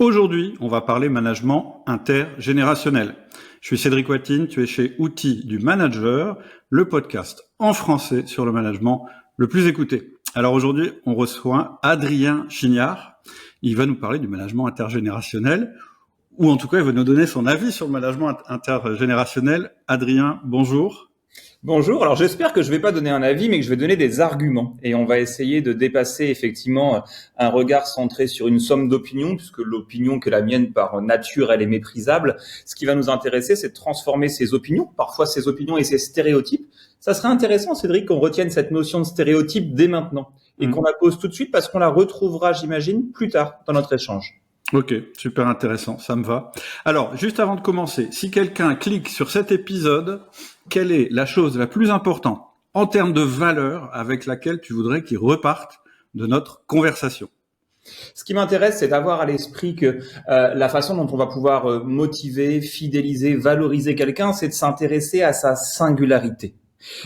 Aujourd'hui, on va parler management intergénérationnel. Je suis Cédric Watine, tu es chez Outils du Manager, le podcast en français sur le management le plus écouté. Alors aujourd'hui, on reçoit Adrien Chignard. Il va nous parler du management intergénérationnel, ou en tout cas, il va nous donner son avis sur le management intergénérationnel. Adrien, bonjour. Bonjour, alors j'espère que je ne vais pas donner un avis, mais que je vais donner des arguments. Et on va essayer de dépasser effectivement un regard centré sur une somme d'opinions, puisque l'opinion que la mienne par nature, elle est méprisable. Ce qui va nous intéresser, c'est de transformer ces opinions, parfois ces opinions et ces stéréotypes. Ça serait intéressant, Cédric, qu'on retienne cette notion de stéréotype dès maintenant et qu'on la pose tout de suite parce qu'on la retrouvera, j'imagine, plus tard dans notre échange. Ok, super intéressant, ça me va. Alors, juste avant de commencer, si quelqu'un clique sur cet épisode, quelle est la chose la plus importante en termes de valeur avec laquelle tu voudrais qu'il reparte de notre conversation? Ce qui m'intéresse, c'est d'avoir à l'esprit que la façon dont on va pouvoir motiver, fidéliser, valoriser quelqu'un, c'est de s'intéresser à sa singularité.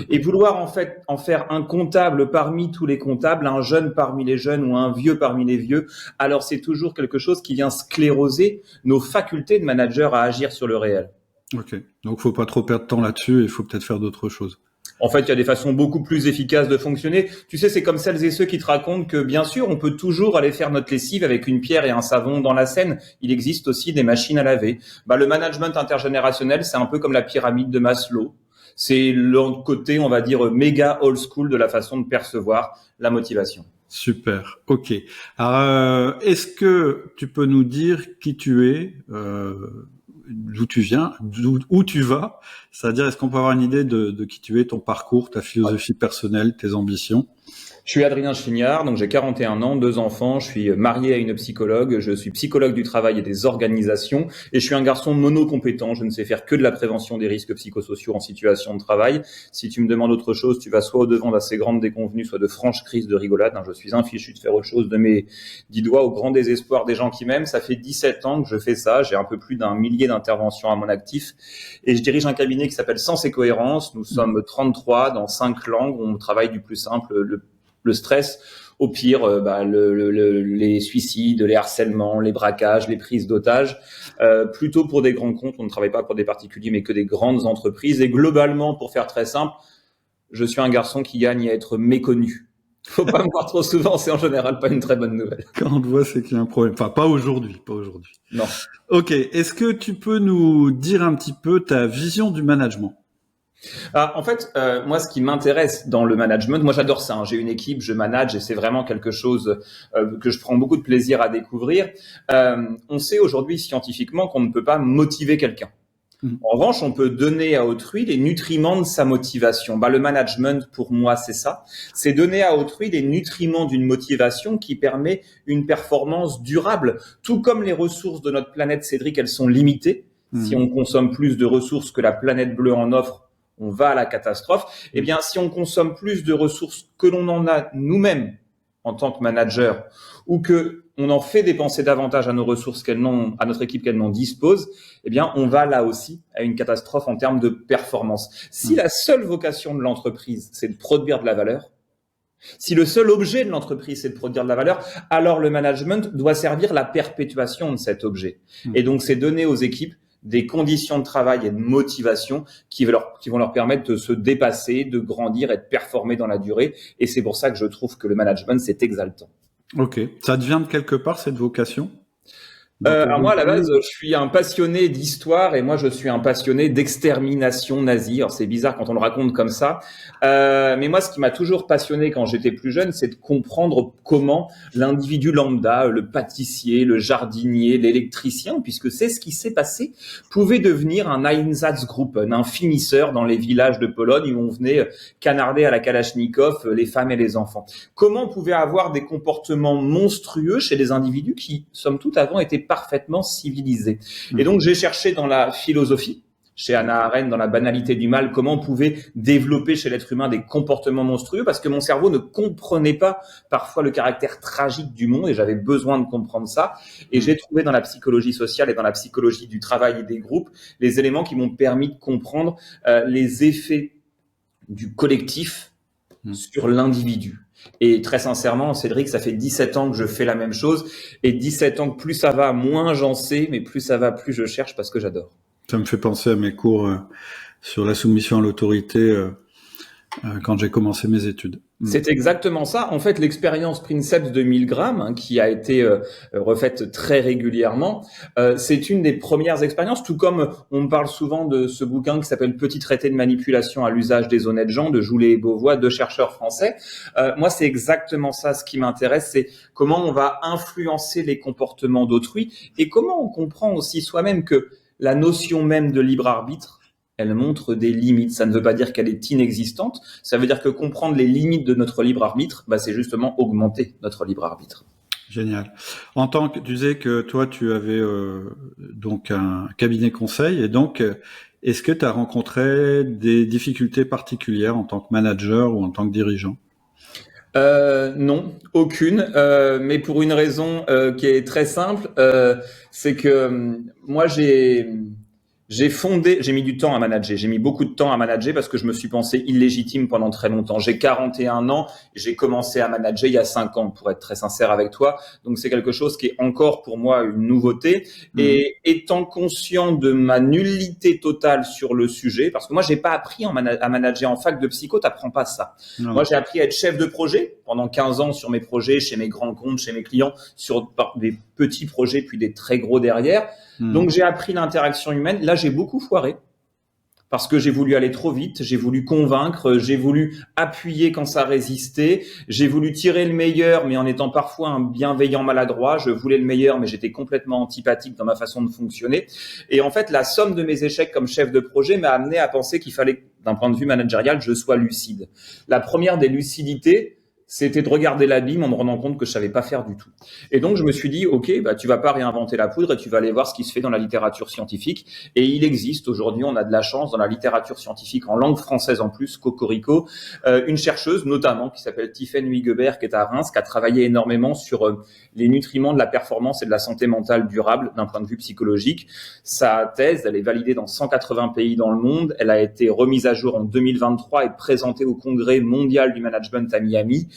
Et vouloir en fait en faire un comptable parmi tous les comptables, un jeune parmi les jeunes ou un vieux parmi les vieux, alors c'est toujours quelque chose qui vient scléroser nos facultés de manager à agir sur le réel. Ok, donc faut pas trop perdre de temps là-dessus et il faut peut-être faire d'autres choses. En fait, il y a des façons beaucoup plus efficaces de fonctionner. Tu sais, c'est comme celles et ceux qui te racontent que, bien sûr, on peut toujours aller faire notre lessive avec une pierre et un savon dans la Seine. Il existe aussi des machines à laver. Le management intergénérationnel, c'est un peu comme la pyramide de Maslow. C'est le côté, on va dire, méga old school de la façon de percevoir la motivation. Super, ok. Alors, est-ce que tu peux nous dire qui tu es, d'où tu viens, où tu vas? C'est-à-dire, est-ce qu'on peut avoir une idée de qui tu es, ton parcours, ta philosophie personnelle, tes ambitions? Je suis Adrien Chignard, donc j'ai 41 ans, 2 enfants, je suis marié à une psychologue, je suis psychologue du travail et des organisations et je suis un garçon monocompétent, je ne sais faire que de la prévention des risques psychosociaux en situation de travail. Si tu me demandes autre chose, tu vas soit au-devant d'assez grandes déconvenues, soit de franches crises de rigolade. Je suis infichu de faire autre chose de mes 10 doigts au grand désespoir des gens qui m'aiment. Ça fait 17 ans que je fais ça, j'ai un peu plus d'1 millier d'interventions à mon actif et je dirige un cabinet qui s'appelle Sens et Cohérence. Nous sommes 33 dans 5 langues, on travaille du plus simple, le stress, au pire, les suicides, les harcèlements, les braquages, les prises d'otages, plutôt pour des grands comptes. On ne travaille pas pour des particuliers, mais que des grandes entreprises. Et globalement, pour faire très simple, je suis un garçon qui gagne à être méconnu. Faut pas me voir trop souvent, c'est en général pas une très bonne nouvelle. Quand on te voit, c'est qu'il y a un problème. Enfin, pas aujourd'hui. Non. Ok, est-ce que tu peux nous dire un petit peu ta vision du management? En fait, moi, ce qui m'intéresse dans le management, moi j'adore ça. J'ai une équipe, je manage et c'est vraiment quelque chose que je prends beaucoup de plaisir à découvrir. On sait aujourd'hui scientifiquement qu'on ne peut pas motiver quelqu'un. En revanche, on peut donner à autrui les nutriments de sa motivation. Le management, pour moi, c'est ça. C'est donner à autrui les nutriments d'une motivation qui permet une performance durable. Tout comme les ressources de notre planète, Cédric, elles sont limitées. Si on consomme plus de ressources que la planète bleue en offre, on va à la catastrophe. Eh bien, si on consomme plus de ressources que l'on en a nous-mêmes en tant que manager, ou que on en fait dépenser davantage à nos ressources à notre équipe qu'elle n'en dispose, eh bien, on va là aussi à une catastrophe en termes de performance. Si la seule vocation de l'entreprise, c'est de produire de la valeur, si le seul objet de l'entreprise, c'est de produire de la valeur, alors le management doit servir la perpétuation de cet objet. Et donc, c'est donner aux équipes des conditions de travail et de motivation qui vont leur permettre de se dépasser, de grandir et de performer dans la durée. Et c'est pour ça que je trouve que le management, c'est exaltant. Ok. Ça te vient de quelque part, cette vocation? Alors moi, à la base, je suis un passionné d'histoire et moi, je suis un passionné d'extermination nazie. Alors c'est bizarre quand on le raconte comme ça, mais moi, ce qui m'a toujours passionné quand j'étais plus jeune, c'est de comprendre comment l'individu lambda, le pâtissier, le jardinier, l'électricien, puisque c'est ce qui s'est passé, pouvait devenir un Einsatzgruppen, un finisseur dans les villages de Pologne où on venait canarder à la Kalachnikov les femmes et les enfants. Comment on pouvait avoir des comportements monstrueux chez des individus qui, somme toute, avant étaient parfaitement civilisé. Et donc, j'ai cherché dans la philosophie, chez Hannah Arendt, dans la banalité du mal, comment on pouvait développer chez l'être humain des comportements monstrueux, parce que mon cerveau ne comprenait pas parfois le caractère tragique du monde, et j'avais besoin de comprendre ça. Et j'ai trouvé dans la psychologie sociale et dans la psychologie du travail et des groupes les éléments qui m'ont permis de comprendre les effets du collectif sur l'individu. Et très sincèrement, Cédric, ça fait 17 ans que je fais la même chose. Et 17 ans que plus ça va, moins j'en sais, mais plus ça va, plus je cherche parce que j'adore. Ça me fait penser à mes cours sur la soumission à l'autorité quand j'ai commencé mes études. C'est exactement ça. En fait, l'expérience Princeps de Milgram, qui a été refaite très régulièrement, c'est une des premières expériences, tout comme on me parle souvent de ce bouquin qui s'appelle Petit traité de manipulation à l'usage des honnêtes gens de Joulet et Beauvois, deux chercheurs français. Moi, c'est exactement ça ce qui m'intéresse, c'est comment on va influencer les comportements d'autrui et comment on comprend aussi soi-même que la notion même de libre arbitre, elle montre des limites. Ça ne veut pas dire qu'elle est inexistante. Ça veut dire que comprendre les limites de notre libre arbitre, c'est justement augmenter notre libre arbitre. Génial. En tant que tu disais que toi, tu avais donc un cabinet conseil, et donc est-ce que tu as rencontré des difficultés particulières en tant que manager ou en tant que dirigeant? Non, aucune, mais pour une raison qui est très simple, c'est que moi j'ai mis du temps à manager. J'ai mis beaucoup de temps à manager parce que je me suis pensé illégitime pendant très longtemps. J'ai 41 ans, j'ai commencé à manager il y a 5 ans, pour être très sincère avec toi. Donc, c'est quelque chose qui est encore pour moi une nouveauté. Et étant conscient de ma nullité totale sur le sujet, parce que moi, j'ai pas appris à manager en fac de psycho, t'apprends pas ça. Non. Moi, j'ai appris à être chef de projet pendant 15 ans sur mes projets, chez mes grands comptes, chez mes clients, sur des petits projets, puis des très gros derrière. Donc, j'ai appris l'interaction humaine. Là, j'ai beaucoup foiré parce que j'ai voulu aller trop vite, j'ai voulu convaincre, j'ai voulu appuyer quand ça résistait, j'ai voulu tirer le meilleur, mais en étant parfois un bienveillant maladroit. Je voulais le meilleur, mais j'étais complètement antipathique dans ma façon de fonctionner. Et en fait, la somme de mes échecs comme chef de projet m'a amené à penser qu'il fallait, d'un point de vue managérial, je sois lucide. La première des lucidités, c'était de regarder l'abîme en me rendant compte que je savais pas faire du tout. Et donc, je me suis dit, OK, tu vas pas réinventer la poudre et tu vas aller voir ce qui se fait dans la littérature scientifique. Et il existe aujourd'hui, on a de la chance dans la littérature scientifique en langue française en plus, cocorico, une chercheuse notamment qui s'appelle Tiffaine Huygheberg, qui est à Reims, qui a travaillé énormément sur les nutriments de la performance et de la santé mentale durable d'un point de vue psychologique. Sa thèse, elle est validée dans 180 pays dans le monde. Elle a été remise à jour en 2023 et présentée au Congrès mondial du management à Miami.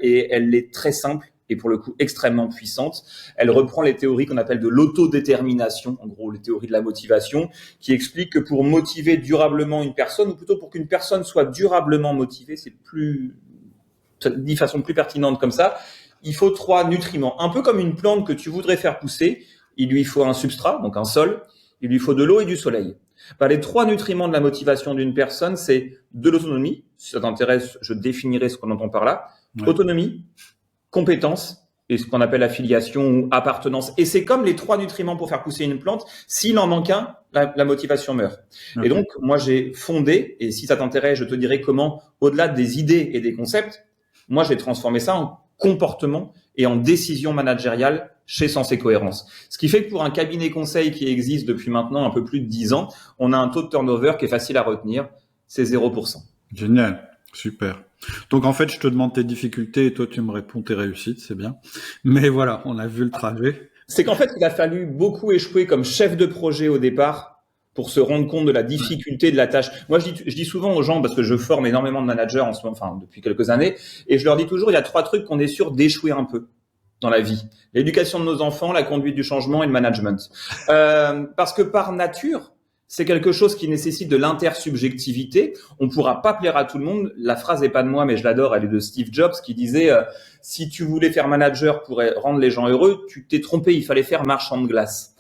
Et elle est très simple et pour le coup extrêmement puissante. Elle reprend les théories qu'on appelle de l'autodétermination, en gros les théories de la motivation, qui expliquent que pour motiver durablement une personne, ou plutôt pour qu'une personne soit durablement motivée, c'est dit de façon plus pertinente comme ça, il faut 3 nutriments. Un peu comme une plante que tu voudrais faire pousser, il lui faut un substrat, donc un sol, il lui faut de l'eau et du soleil. Les 3 nutriments de la motivation d'une personne, c'est de l'autonomie. Si ça t'intéresse, je définirai ce qu'on entend par là. Ouais. Autonomie, compétence et ce qu'on appelle affiliation ou appartenance. Et c'est comme les 3 nutriments pour faire pousser une plante. S'il en manque un, la motivation meurt. Okay. Et donc, moi, j'ai fondé, et si ça t'intéresse, je te dirai comment, au-delà des idées et des concepts, moi, j'ai transformé ça en comportement et en décision managériale chez Sens et Cohérence. Ce qui fait que pour un cabinet conseil qui existe depuis maintenant un peu plus de 10 ans, on a un taux de turnover qui est facile à retenir, c'est 0%. Génial, super. Donc en fait, je te demande tes difficultés et toi tu me réponds tes réussites, c'est bien. Mais voilà, on a vu le trajet. C'est qu'en fait, il a fallu beaucoup échouer comme chef de projet au départ pour se rendre compte de la difficulté de la tâche. Moi, je dis souvent aux gens, parce que je forme énormément de managers en ce moment, depuis quelques années, et je leur dis toujours, il y a 3 trucs qu'on est sûr d'échouer un peu dans la vie. L'éducation de nos enfants, la conduite du changement et le management. Parce que par nature, c'est quelque chose qui nécessite de l'intersubjectivité. On pourra pas plaire à tout le monde. La phrase est pas de moi, mais je l'adore. Elle est de Steve Jobs qui disait si tu voulais faire manager pour rendre les gens heureux, tu t'es trompé. Il fallait faire marchand de glace.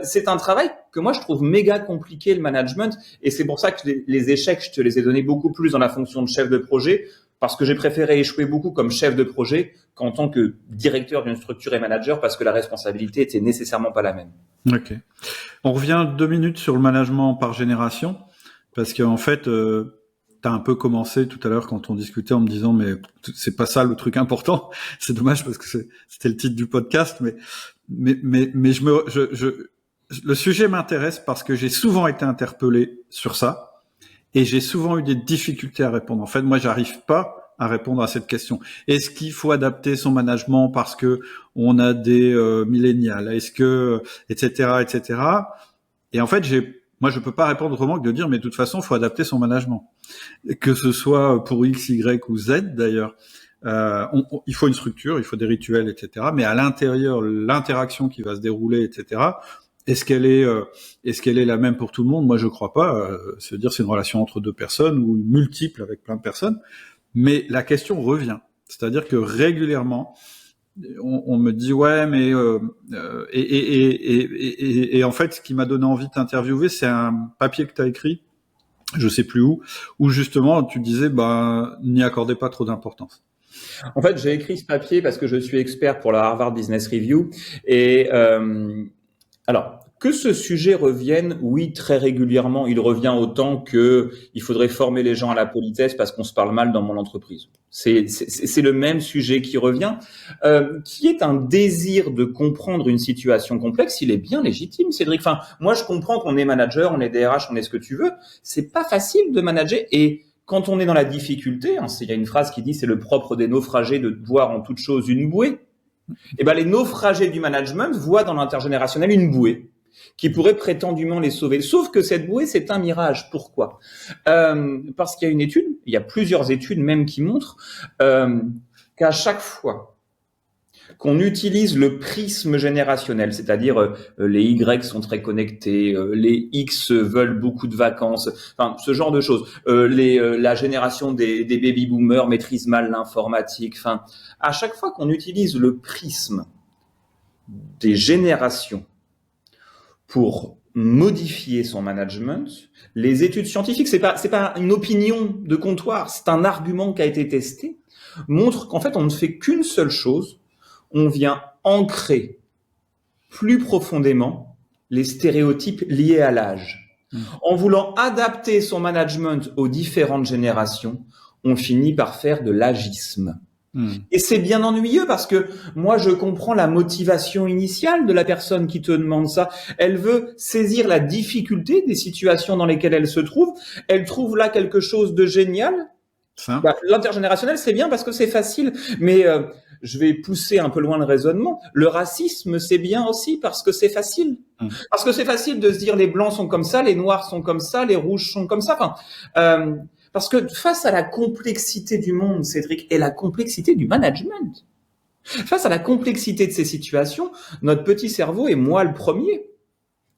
C'est un travail que moi je trouve méga compliqué, le management, et c'est pour ça que les échecs, je te les ai donnés beaucoup plus dans la fonction de chef de projet, parce que j'ai préféré échouer beaucoup comme chef de projet qu'en tant que directeur d'une structure et manager, parce que la responsabilité était nécessairement pas la même. Ok. On revient 2 minutes sur le management par génération, parce qu'en fait, t'as un peu commencé tout à l'heure quand on discutait en me disant mais c'est pas ça le truc important. C'est dommage parce que c'était le titre du podcast, mais le sujet m'intéresse parce que j'ai souvent été interpellé sur ça. Et j'ai souvent eu des difficultés à répondre. En fait, moi, j'arrive pas à répondre à cette question. Est-ce qu'il faut adapter son management parce que on a des millénials? Est-ce que, etc., etc. Et en fait, moi, je peux pas répondre autrement que de dire, mais de toute façon, il faut adapter son management. Que ce soit pour X, Y ou Z, d'ailleurs. Il faut une structure, il faut des rituels, etc. Mais à l'intérieur, l'interaction qui va se dérouler, etc. Est-ce qu'elle est la même pour tout le monde? Moi, je crois pas. C'est-à-dire, c'est une relation entre deux personnes ou multiple avec plein de personnes. Mais la question revient. C'est-à-dire que régulièrement, on me dit ouais, mais et en fait, ce qui m'a donné envie de t'interviewer, c'est un papier que tu as écrit, je sais plus où justement tu disais n'y accordez pas trop d'importance. En fait, j'ai écrit ce papier parce que je suis expert pour la Harvard Business Review et alors, que ce sujet revienne, oui, très régulièrement, il revient autant que il faudrait former les gens à la politesse parce qu'on se parle mal dans mon entreprise. C'est le même sujet qui revient, qui est un désir de comprendre une situation complexe. Il est bien légitime, Cédric. Enfin, moi, je comprends qu'on est manager, on est DRH, on est ce que tu veux. C'est pas facile de manager et quand on est dans la difficulté, hein, il y a une phrase qui dit c'est le propre des naufragés de voir en toute chose une bouée. Eh ben, les naufragés du management voient dans l'intergénérationnel une bouée qui pourrait prétendument les sauver. Sauf que cette bouée, c'est un mirage. Pourquoi? Parce qu'il y a une étude, il y a plusieurs études même qui montrent qu'à chaque fois qu'on utilise le prisme générationnel, c'est-à-dire les Y sont très connectés, les X veulent beaucoup de vacances, enfin ce genre de choses. La génération des baby boomers maîtrise mal l'informatique. Enfin, à chaque fois qu'on utilise le prisme des générations pour modifier son management, les études scientifiques, c'est pas une opinion de comptoir, c'est un argument qui a été testé, montrent qu'en fait on ne fait qu'une seule chose. On vient ancrer plus profondément les stéréotypes liés à l'âge. En voulant adapter son management aux différentes générations, on finit par faire de l'agisme. Et c'est bien ennuyeux parce que moi, je comprends la motivation initiale de la personne qui te demande ça. Elle veut saisir la difficulté des situations dans lesquelles elle se trouve. Elle trouve là quelque chose de génial. L'intergénérationnel, c'est bien parce que c'est facile, mais je vais pousser un peu loin le raisonnement. Le racisme, c'est bien aussi parce que c'est facile. Parce que c'est facile de se dire les blancs sont comme ça, les noirs sont comme ça, les rouges sont comme ça. Enfin, parce que face à la complexité du monde, Cédric, et la complexité du management, face à la complexité de ces situations, notre petit cerveau, et moi le premier,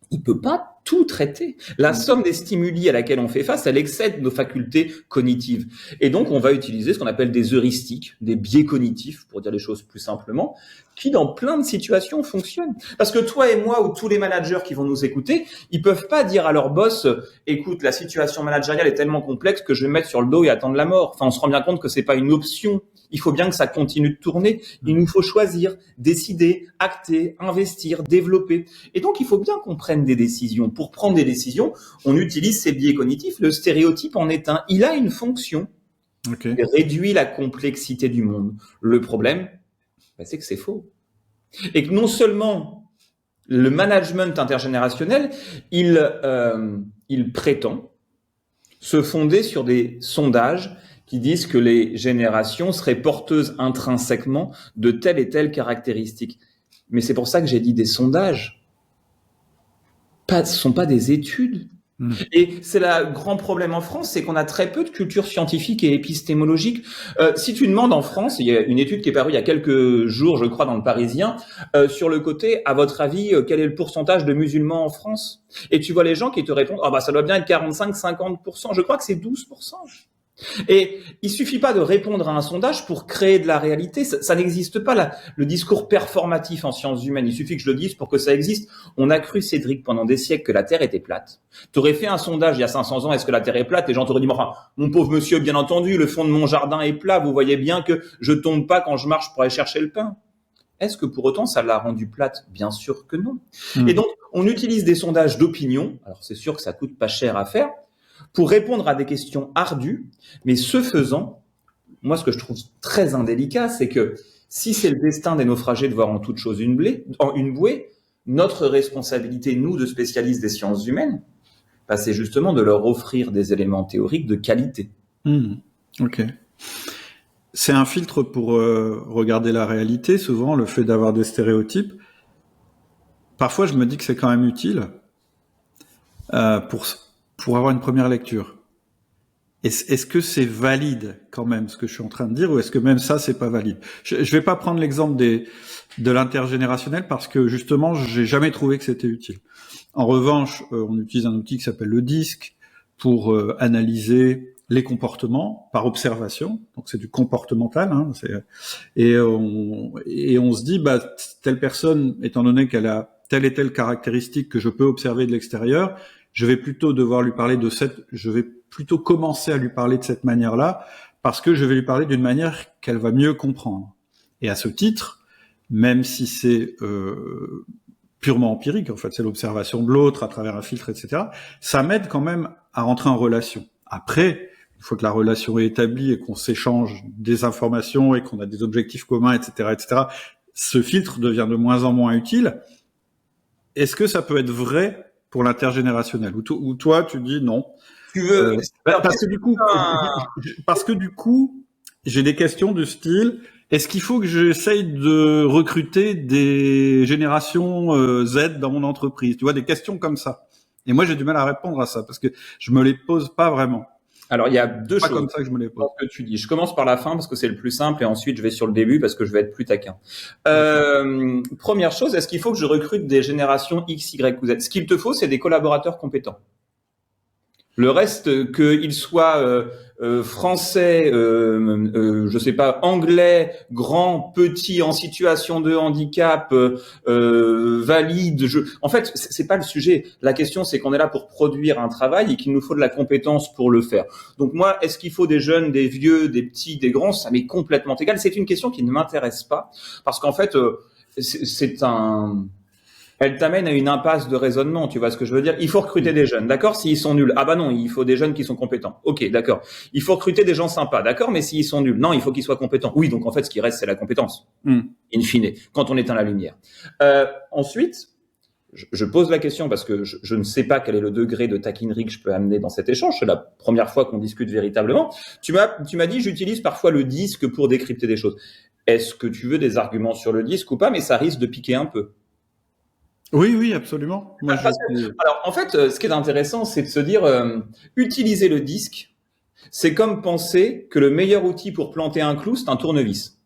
il peut pas tout traiter. La somme des stimuli à laquelle on fait face, elle excède nos facultés cognitives. Et donc, on va utiliser ce qu'on appelle des heuristiques, des biais cognitifs, pour dire les choses plus simplement, qui dans plein de situations fonctionnent. Parce que toi et moi, ou tous les managers qui vont nous écouter, ils peuvent pas dire à leur boss, écoute, la situation managériale est tellement complexe que je vais me mettre sur le dos et attendre la mort. Enfin, on se rend bien compte que c'est pas une option. Il faut bien que ça continue de tourner. Il nous faut choisir, décider, acter, investir, développer. Et donc, il faut bien qu'on prenne des décisions. Pour prendre des décisions, on utilise ces biais cognitifs. Le stéréotype en est un. Il a une fonction. Okay. Il réduit la complexité du monde. Le problème, c'est que c'est faux. Et que non seulement le management intergénérationnel, il prétend se fonder sur des sondages qui disent que les générations seraient porteuses intrinsèquement de telle et telle caractéristique. Mais c'est pour ça que j'ai dit des sondages. Ce ne sont pas des études. Et c'est le grand problème en France, c'est qu'on a très peu de culture scientifique et épistémologique. Si tu demandes en France, il y a une étude qui est parue il y a quelques jours, je crois, dans le Parisien, sur le côté, à votre avis, quel est le pourcentage de musulmans en France? Et tu vois les gens qui te répondent, ça doit bien être 45-50%. Je crois que c'est 12%. Et il suffit pas de répondre à un sondage pour créer de la réalité. Ça n'existe pas, le discours performatif en sciences humaines. Il suffit que je le dise pour que ça existe. On a cru, Cédric, pendant des siècles que la Terre était plate. Tu aurais fait un sondage il y a 500 ans, est-ce que la Terre est plate? Les gens t'auraient dit, mon pauvre monsieur, bien entendu, le fond de mon jardin est plat. Vous voyez bien que je tombe pas quand je marche pour aller chercher le pain. Est-ce que pour autant ça l'a rendue plate? Bien sûr que non. Et donc, on utilise des sondages d'opinion. Alors, c'est sûr que ça coûte pas cher à faire, pour répondre à des questions ardues, mais ce faisant, moi ce que je trouve très indélicat, c'est que si c'est le destin des naufragés de voir en toute chose une bouée, notre responsabilité, nous, de spécialistes des sciences humaines, c'est justement de leur offrir des éléments théoriques de qualité. Ok. C'est un filtre pour regarder la réalité, souvent, le fait d'avoir des stéréotypes. Parfois, je me dis que c'est quand même utile pour avoir une première lecture. est-ce que c'est valide quand même ce que je suis en train de dire, ou est-ce que même ça c'est pas valide? Je vais pas prendre l'exemple de l'intergénérationnel parce que justement j'ai jamais trouvé que c'était utile. En revanche, on utilise un outil qui s'appelle le DISC pour analyser les comportements par observation. Donc c'est du comportemental, hein, et on se dit telle personne, étant donné qu'elle a telle et telle caractéristique que je peux observer de l'extérieur, je vais plutôt commencer à lui parler de cette manière-là, parce que je vais lui parler d'une manière qu'elle va mieux comprendre. Et à ce titre, même si c'est purement empirique, en fait, c'est l'observation de l'autre à travers un filtre, etc., ça m'aide quand même à rentrer en relation. Après, une fois que la relation est établie et qu'on s'échange des informations et qu'on a des objectifs communs, etc., ce filtre devient de moins en moins utile. Est-ce que ça peut être vrai pour l'intergénérationnel, ou toi tu dis non? Tu veux parce que du coup j'ai des questions de style, est-ce qu'il faut que j'essaye de recruter des générations Z dans mon entreprise? Tu vois, des questions comme ça. Et moi j'ai du mal à répondre à ça parce que je me les pose pas vraiment. Alors, il y a deux choses. Pas comme ça que je me les pose. Que tu dis. Je commence par la fin parce que c'est le plus simple et ensuite je vais sur le début parce que je vais être plus taquin. Première chose, est-ce qu'il faut que je recrute des générations X, Y ou Z? Ce qu'il te faut, c'est des collaborateurs compétents. Le reste, qu'ils soient français, je sais pas, anglais, grand, petit, en situation de handicap, valide. En fait, c'est pas le sujet. La question, c'est qu'on est là pour produire un travail et qu'il nous faut de la compétence pour le faire. Donc moi, est-ce qu'il faut des jeunes, des vieux, des petits, des grands? Ça m'est complètement égal. C'est une question qui ne m'intéresse pas parce qu'en fait, elle t'amène à une impasse de raisonnement, tu vois ce que je veux dire? Il faut recruter des jeunes, d'accord? S'ils sont nuls, ah bah non, il faut des jeunes qui sont compétents. Ok, d'accord. Il faut recruter des gens sympas, d'accord? Mais s'ils sont nuls, non, il faut qu'ils soient compétents. Oui, donc en fait, ce qui reste, c'est la compétence, in fine, quand on éteint la lumière. Ensuite, je pose la question parce que je ne sais pas quel est le degré de taquinerie que je peux amener dans cet échange. C'est la première fois qu'on discute véritablement. Tu m'as dit, j'utilise parfois le disque pour décrypter des choses. Est-ce que tu veux des arguments sur le disque ou pas? Mais ça risque de piquer un peu. Oui, absolument. Alors, en fait, ce qui est intéressant, c'est de se dire, utiliser le disque, c'est comme penser que le meilleur outil pour planter un clou, c'est un tournevis.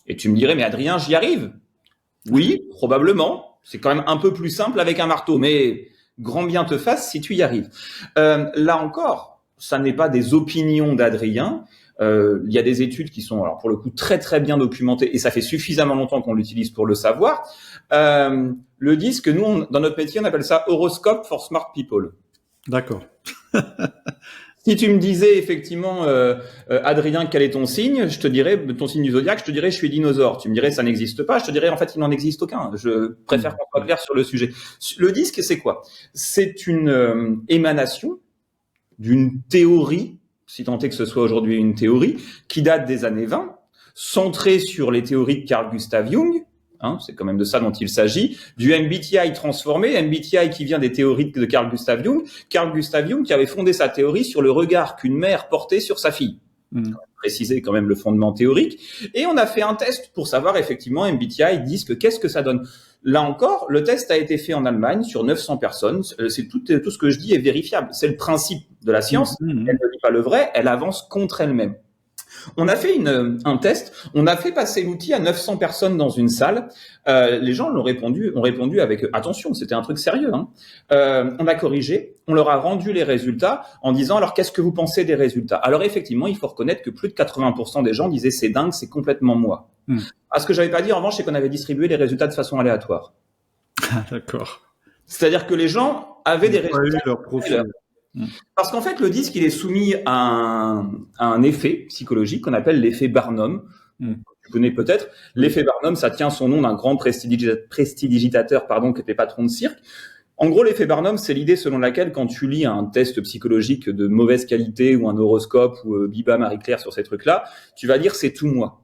Et tu me dirais, mais Adrien, j'y arrive. Oui, probablement. C'est quand même un peu plus simple avec un marteau, mais grand bien te fasse si tu y arrives. Là encore, ça n'est pas des opinions d'Adrien. Il y a des études qui sont, alors pour le coup, très très bien documentées et ça fait suffisamment longtemps qu'on l'utilise pour le savoir. Le disque, nous, dans notre métier, on appelle ça horoscope for smart people. D'accord. Si tu me disais effectivement, Adrien, quel est ton signe? Je te dirais, ton signe du zodiaque, je te dirais, je suis dinosaure. Tu me dirais, ça n'existe pas. Je te dirais, en fait, il n'en existe aucun. Je préfère qu'on soit clair sur le sujet. Le disque, c'est quoi? C'est une émanation d'une théorie, si tant est que ce soit aujourd'hui une théorie, qui date des années 20, centrée sur les théories de Carl Gustav Jung. C'est quand même de ça dont il s'agit, du MBTI transformé, MBTI qui vient des théories de Carl Gustav Jung qui avait fondé sa théorie sur le regard qu'une mère portait sur sa fille. Préciser quand même le fondement théorique. Et on a fait un test pour savoir effectivement MBTI, disque, qu'est-ce que ça donne. Là encore, le test a été fait en Allemagne sur 900 personnes. C'est tout ce que je dis est vérifiable. C'est le principe de la science. Elle ne dit pas le vrai, elle avance contre elle-même. On a fait un test, on a fait passer l'outil à 900 personnes dans une salle. Les gens ont répondu avec attention, c'était un truc sérieux. On a corrigé, on leur a rendu les résultats en disant alors qu'est-ce que vous pensez des résultats? Alors effectivement, il faut reconnaître que plus de 80% des gens disaient c'est dingue, c'est complètement moi. Ce que j'avais pas dit en revanche, c'est qu'on avait distribué les résultats de façon aléatoire. Ah, d'accord. C'est-à-dire que les gens avaient des résultats. Leur profil. Parce qu'en fait, le disque, il est soumis à un effet psychologique qu'on appelle l'effet Barnum. Tu connais peut-être. L'effet Barnum, ça tient son nom d'un grand prestidigitateur, qui était patron de cirque. En gros, l'effet Barnum, c'est l'idée selon laquelle quand tu lis un test psychologique de mauvaise qualité ou un horoscope ou Biba Marie-Claire sur ces trucs-là, tu vas dire c'est tout moi.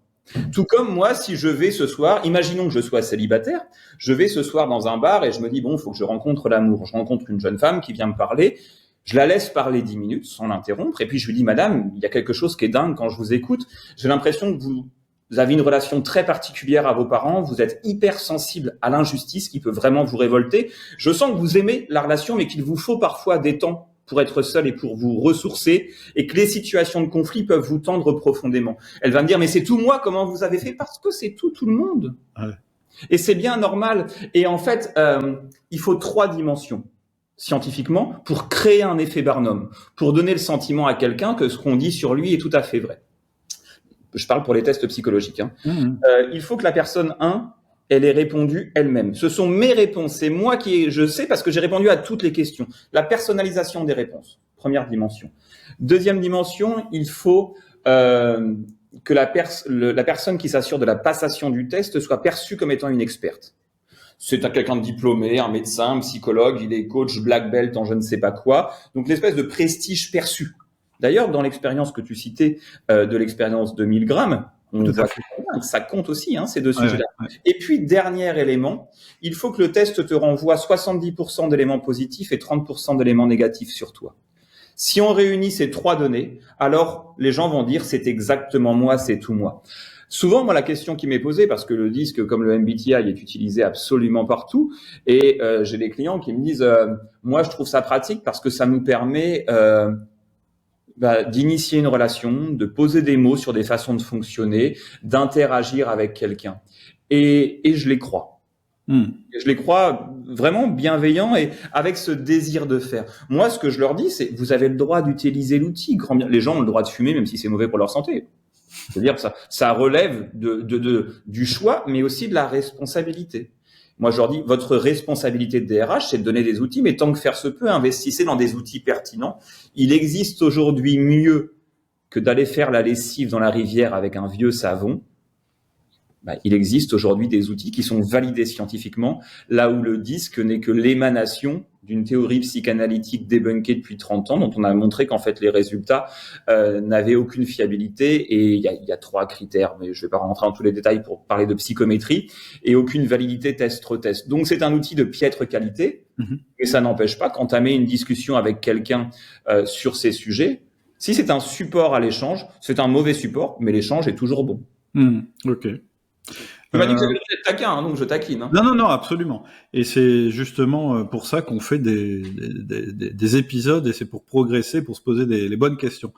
Tout comme moi, si je vais ce soir, imaginons que je sois célibataire, je vais ce soir dans un bar et je me dis bon, il faut que je rencontre l'amour. Je rencontre une jeune femme qui vient me parler. Je la laisse parler 10 minutes sans l'interrompre et puis je lui dis madame, il y a quelque chose qui est dingue quand je vous écoute. J'ai l'impression que vous avez une relation très particulière à vos parents, vous êtes hyper sensible à l'injustice qui peut vraiment vous révolter. Je sens que vous aimez la relation mais qu'il vous faut parfois des temps pour être seul et pour vous ressourcer, et que les situations de conflit peuvent vous tendre profondément. Elle va me dire, mais c'est tout moi, comment vous avez fait? Parce que c'est tout le monde. Ouais. Et c'est bien normal. Et en fait, il faut 3 dimensions scientifiquement pour créer un effet Barnum, pour donner le sentiment à quelqu'un que ce qu'on dit sur lui est tout à fait vrai. Je parle pour les tests psychologiques. Hein. Il faut que la personne 1, elle ait répondu elle-même. Ce sont mes réponses. C'est moi je sais parce que j'ai répondu à toutes les questions. La personnalisation des réponses. Première dimension. Deuxième dimension, il faut que la personne qui s'assure de la passation du test soit perçue comme étant une experte. C'est quelqu'un de diplômé, un médecin, un psychologue, il est coach black belt en je ne sais pas quoi. Donc l'espèce de prestige perçu. D'ailleurs, dans l'expérience que tu citais, de l'expérience de 1000 grammes, on voit que ça compte aussi, hein, ces 2 sujets-là. Ouais. Et puis, dernier élément, il faut que le test te renvoie 70% d'éléments positifs et 30% d'éléments négatifs sur toi. Si on réunit ces 3 données, alors les gens vont dire c'est exactement moi, c'est tout moi. Souvent, moi, la question qui m'est posée, parce que le disque, comme le MBTI, est utilisé absolument partout, et j'ai des clients qui me disent moi, je trouve ça pratique parce que ça nous permet d'initier une relation, de poser des mots sur des façons de fonctionner, d'interagir avec quelqu'un. Et je les crois. Je les crois vraiment bienveillants et avec ce désir de faire. Moi, ce que je leur dis, c'est vous avez le droit d'utiliser l'outil. Les gens ont le droit de fumer, même si c'est mauvais pour leur santé. C'est-à-dire que ça relève du choix, mais aussi de la responsabilité. Moi, je leur dis, votre responsabilité de DRH, c'est de donner des outils, mais tant que faire se peut, investissez dans des outils pertinents. Il existe aujourd'hui mieux que d'aller faire la lessive dans la rivière avec un vieux savon. Il existe aujourd'hui des outils qui sont validés scientifiquement, là où le disque n'est que l'émanation d'une théorie psychanalytique débunkée depuis 30 ans, dont on a montré qu'en fait les résultats n'avaient aucune fiabilité, et il y a 3 critères, mais je ne vais pas rentrer dans tous les détails pour parler de psychométrie, et aucune validité test-retest. Donc c'est un outil de piètre qualité, mais ça n'empêche pas qu'entamer une discussion avec quelqu'un sur ces sujets, si c'est un support à l'échange, c'est un mauvais support, mais l'échange est toujours bon. Ok. Tu m'as dit que j'avais être taquin, hein, donc je taquine. Hein. Non, absolument. Et c'est justement pour ça qu'on fait des épisodes, et c'est pour progresser, pour se poser les bonnes questions.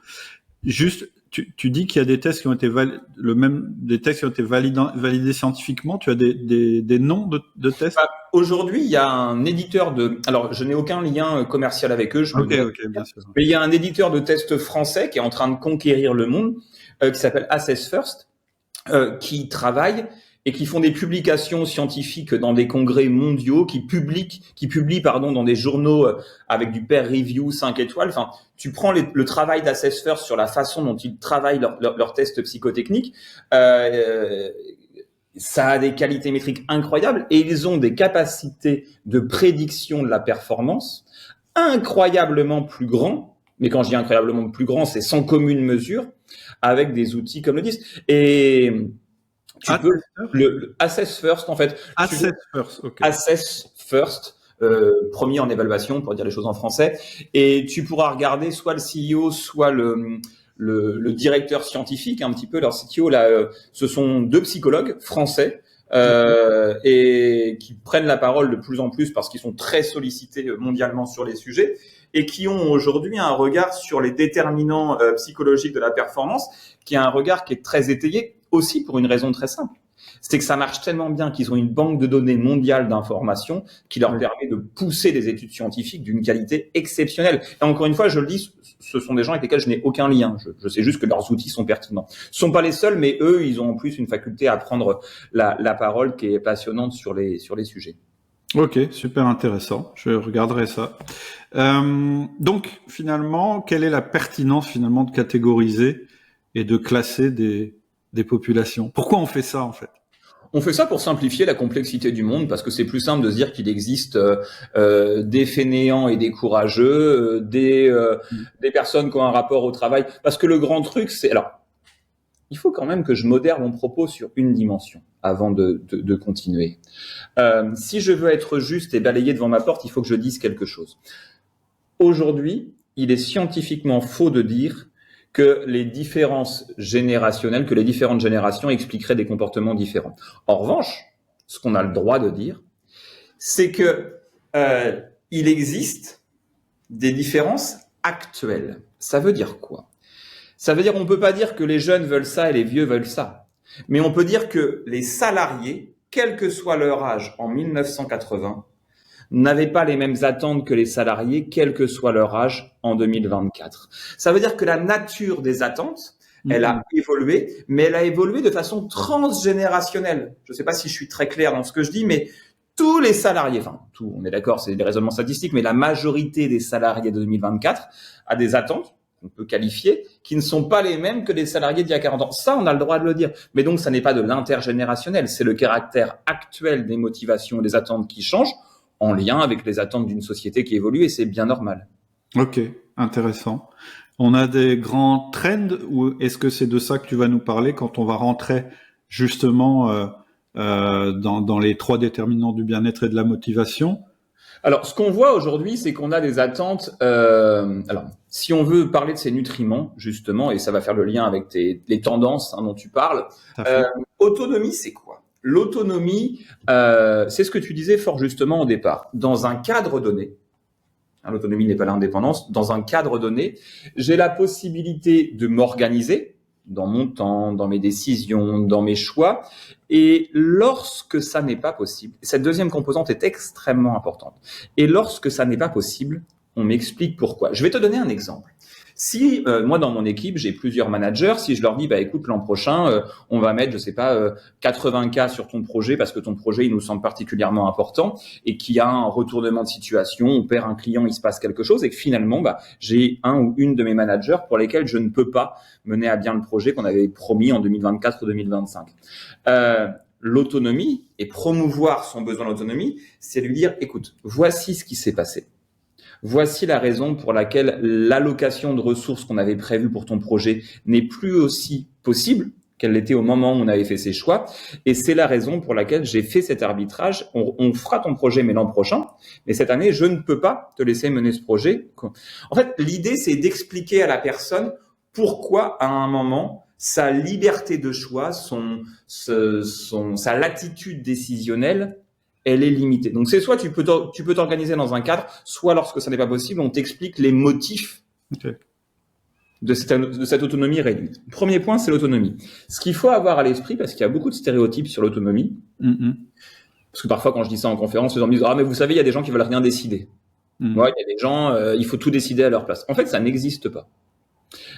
Juste, tu dis qu'il y a des tests qui ont été des tests qui ont été validés scientifiquement. Tu as des noms de tests? Aujourd'hui, il y a un éditeur alors je n'ai aucun lien commercial avec eux, Ok, bien sûr. Mais il y a un éditeur de tests français qui est en train de conquérir le monde, qui s'appelle Assess First, qui travaille et qui font des publications scientifiques dans des congrès mondiaux, qui publient dans des journaux avec du peer review 5 étoiles. Enfin, tu prends le travail d'Assess First sur la façon dont ils travaillent leurs tests psychotechniques, ça a des qualités métriques incroyables, et ils ont des capacités de prédiction de la performance incroyablement plus grands. Mais quand je dis incroyablement plus grand, c'est sans commune mesure, avec des outils comme le disque. Et tu peux le Assess First, en fait. Assess First, premier en évaluation, pour dire les choses en français. Et tu pourras regarder soit le CEO, soit le directeur scientifique, un petit peu leur CTO. Là, ce sont 2 psychologues français. Et qui prennent la parole de plus en plus parce qu'ils sont très sollicités mondialement sur les sujets, et qui ont aujourd'hui un regard sur les déterminants psychologiques de la performance, qui est un regard qui est très étayé aussi pour une raison très simple. C'est que ça marche tellement bien qu'ils ont une banque de données mondiale d'informations qui leur permet de pousser des études scientifiques d'une qualité exceptionnelle. Et encore une fois, je le dis, ce sont des gens avec lesquels je n'ai aucun lien. Je sais juste que leurs outils sont pertinents. Ce sont pas les seuls, mais eux, ils ont en plus une faculté à prendre la parole qui est passionnante sur les sujets. Ok, super intéressant. Je regarderai ça. Donc, finalement, quelle est la pertinence finalement de catégoriser et de classer des populations? Pourquoi on fait ça en fait? On fait ça pour simplifier la complexité du monde, parce que c'est plus simple de se dire qu'il existe des fainéants et des courageux, des personnes qui ont un rapport au travail. Parce que le grand truc, c'est... Alors, il faut quand même que je modère mon propos sur une dimension avant de continuer. Si je veux être juste et balayer devant ma porte, il faut que je dise quelque chose. Aujourd'hui, il est scientifiquement faux de dire que les différences générationnelles, que les différentes générations expliqueraient des comportements différents. En revanche, ce qu'on a le droit de dire, c'est que il existe des différences actuelles. Ça veut dire quoi? Ça veut dire on peut pas dire que les jeunes veulent ça et les vieux veulent ça. Mais on peut dire que les salariés, quel que soit leur âge en 1980, n'avaient pas les mêmes attentes que les salariés, quel que soit leur âge en 2024. Ça veut dire que la nature des attentes, elle a évolué, mais elle a évolué de façon transgénérationnelle. Je ne sais pas si je suis très clair dans ce que je dis, mais tous les salariés, enfin tout, on est d'accord, c'est des raisonnements statistiques, mais la majorité des salariés de 2024 a des attentes qu'on peut qualifier, qui ne sont pas les mêmes que les salariés d'il y a 40 ans. Ça, on a le droit de le dire. Mais donc, ça n'est pas de l'intergénérationnel, c'est le caractère actuel des motivations et des attentes qui changent en lien avec les attentes d'une société qui évolue, et c'est bien normal. Ok, intéressant. On a des grands trends, ou est-ce que c'est de ça que tu vas nous parler quand on va rentrer justement dans les 3 déterminants du bien-être et de la motivation? Alors, ce qu'on voit aujourd'hui, c'est qu'on a des attentes. Alors, si on veut parler de ces nutriments, justement, et ça va faire le lien avec les tendances dont tu parles, autonomie, c'est quoi? L'autonomie, c'est ce que tu disais fort justement au départ. Dans un cadre donné, l'autonomie n'est pas l'indépendance, dans un cadre donné, j'ai la possibilité de m'organiser dans mon temps, dans mes décisions, dans mes choix. Et lorsque ça n'est pas possible, cette deuxième composante est extrêmement importante. Et lorsque ça n'est pas possible, on m'explique pourquoi. Je vais te donner un exemple. Si moi dans mon équipe j'ai plusieurs managers, si je leur dis écoute l'an prochain on va mettre 80K sur ton projet parce que ton projet il nous semble particulièrement important et qu'il y a un retournement de situation, on perd un client, il se passe quelque chose et que finalement j'ai un ou une de mes managers pour lesquels je ne peux pas mener à bien le projet qu'on avait promis en 2024 ou 2025. L'autonomie et promouvoir son besoin d'autonomie, c'est lui dire écoute, voici ce qui s'est passé. Voici la raison pour laquelle l'allocation de ressources qu'on avait prévue pour ton projet n'est plus aussi possible qu'elle l'était au moment où on avait fait ses choix. Et c'est la raison pour laquelle j'ai fait cet arbitrage. On fera ton projet, mais l'an prochain. Mais cette année, je ne peux pas te laisser mener ce projet. En fait, l'idée, c'est d'expliquer à la personne pourquoi, à un moment, sa liberté de choix, sa latitude décisionnelle, elle est limitée. Donc, c'est soit tu peux t'organiser dans un cadre, soit lorsque ça n'est pas possible, on t'explique les motifs de cette autonomie réduite. Premier point, c'est l'autonomie. Ce qu'il faut avoir à l'esprit, parce qu'il y a beaucoup de stéréotypes sur l'autonomie, parce que parfois, quand je dis ça en conférence, les gens me disent « Ah, mais vous savez, il y a des gens qui veulent rien décider. Ouais, il y a des gens, il faut tout décider à leur place. » En fait, ça n'existe pas.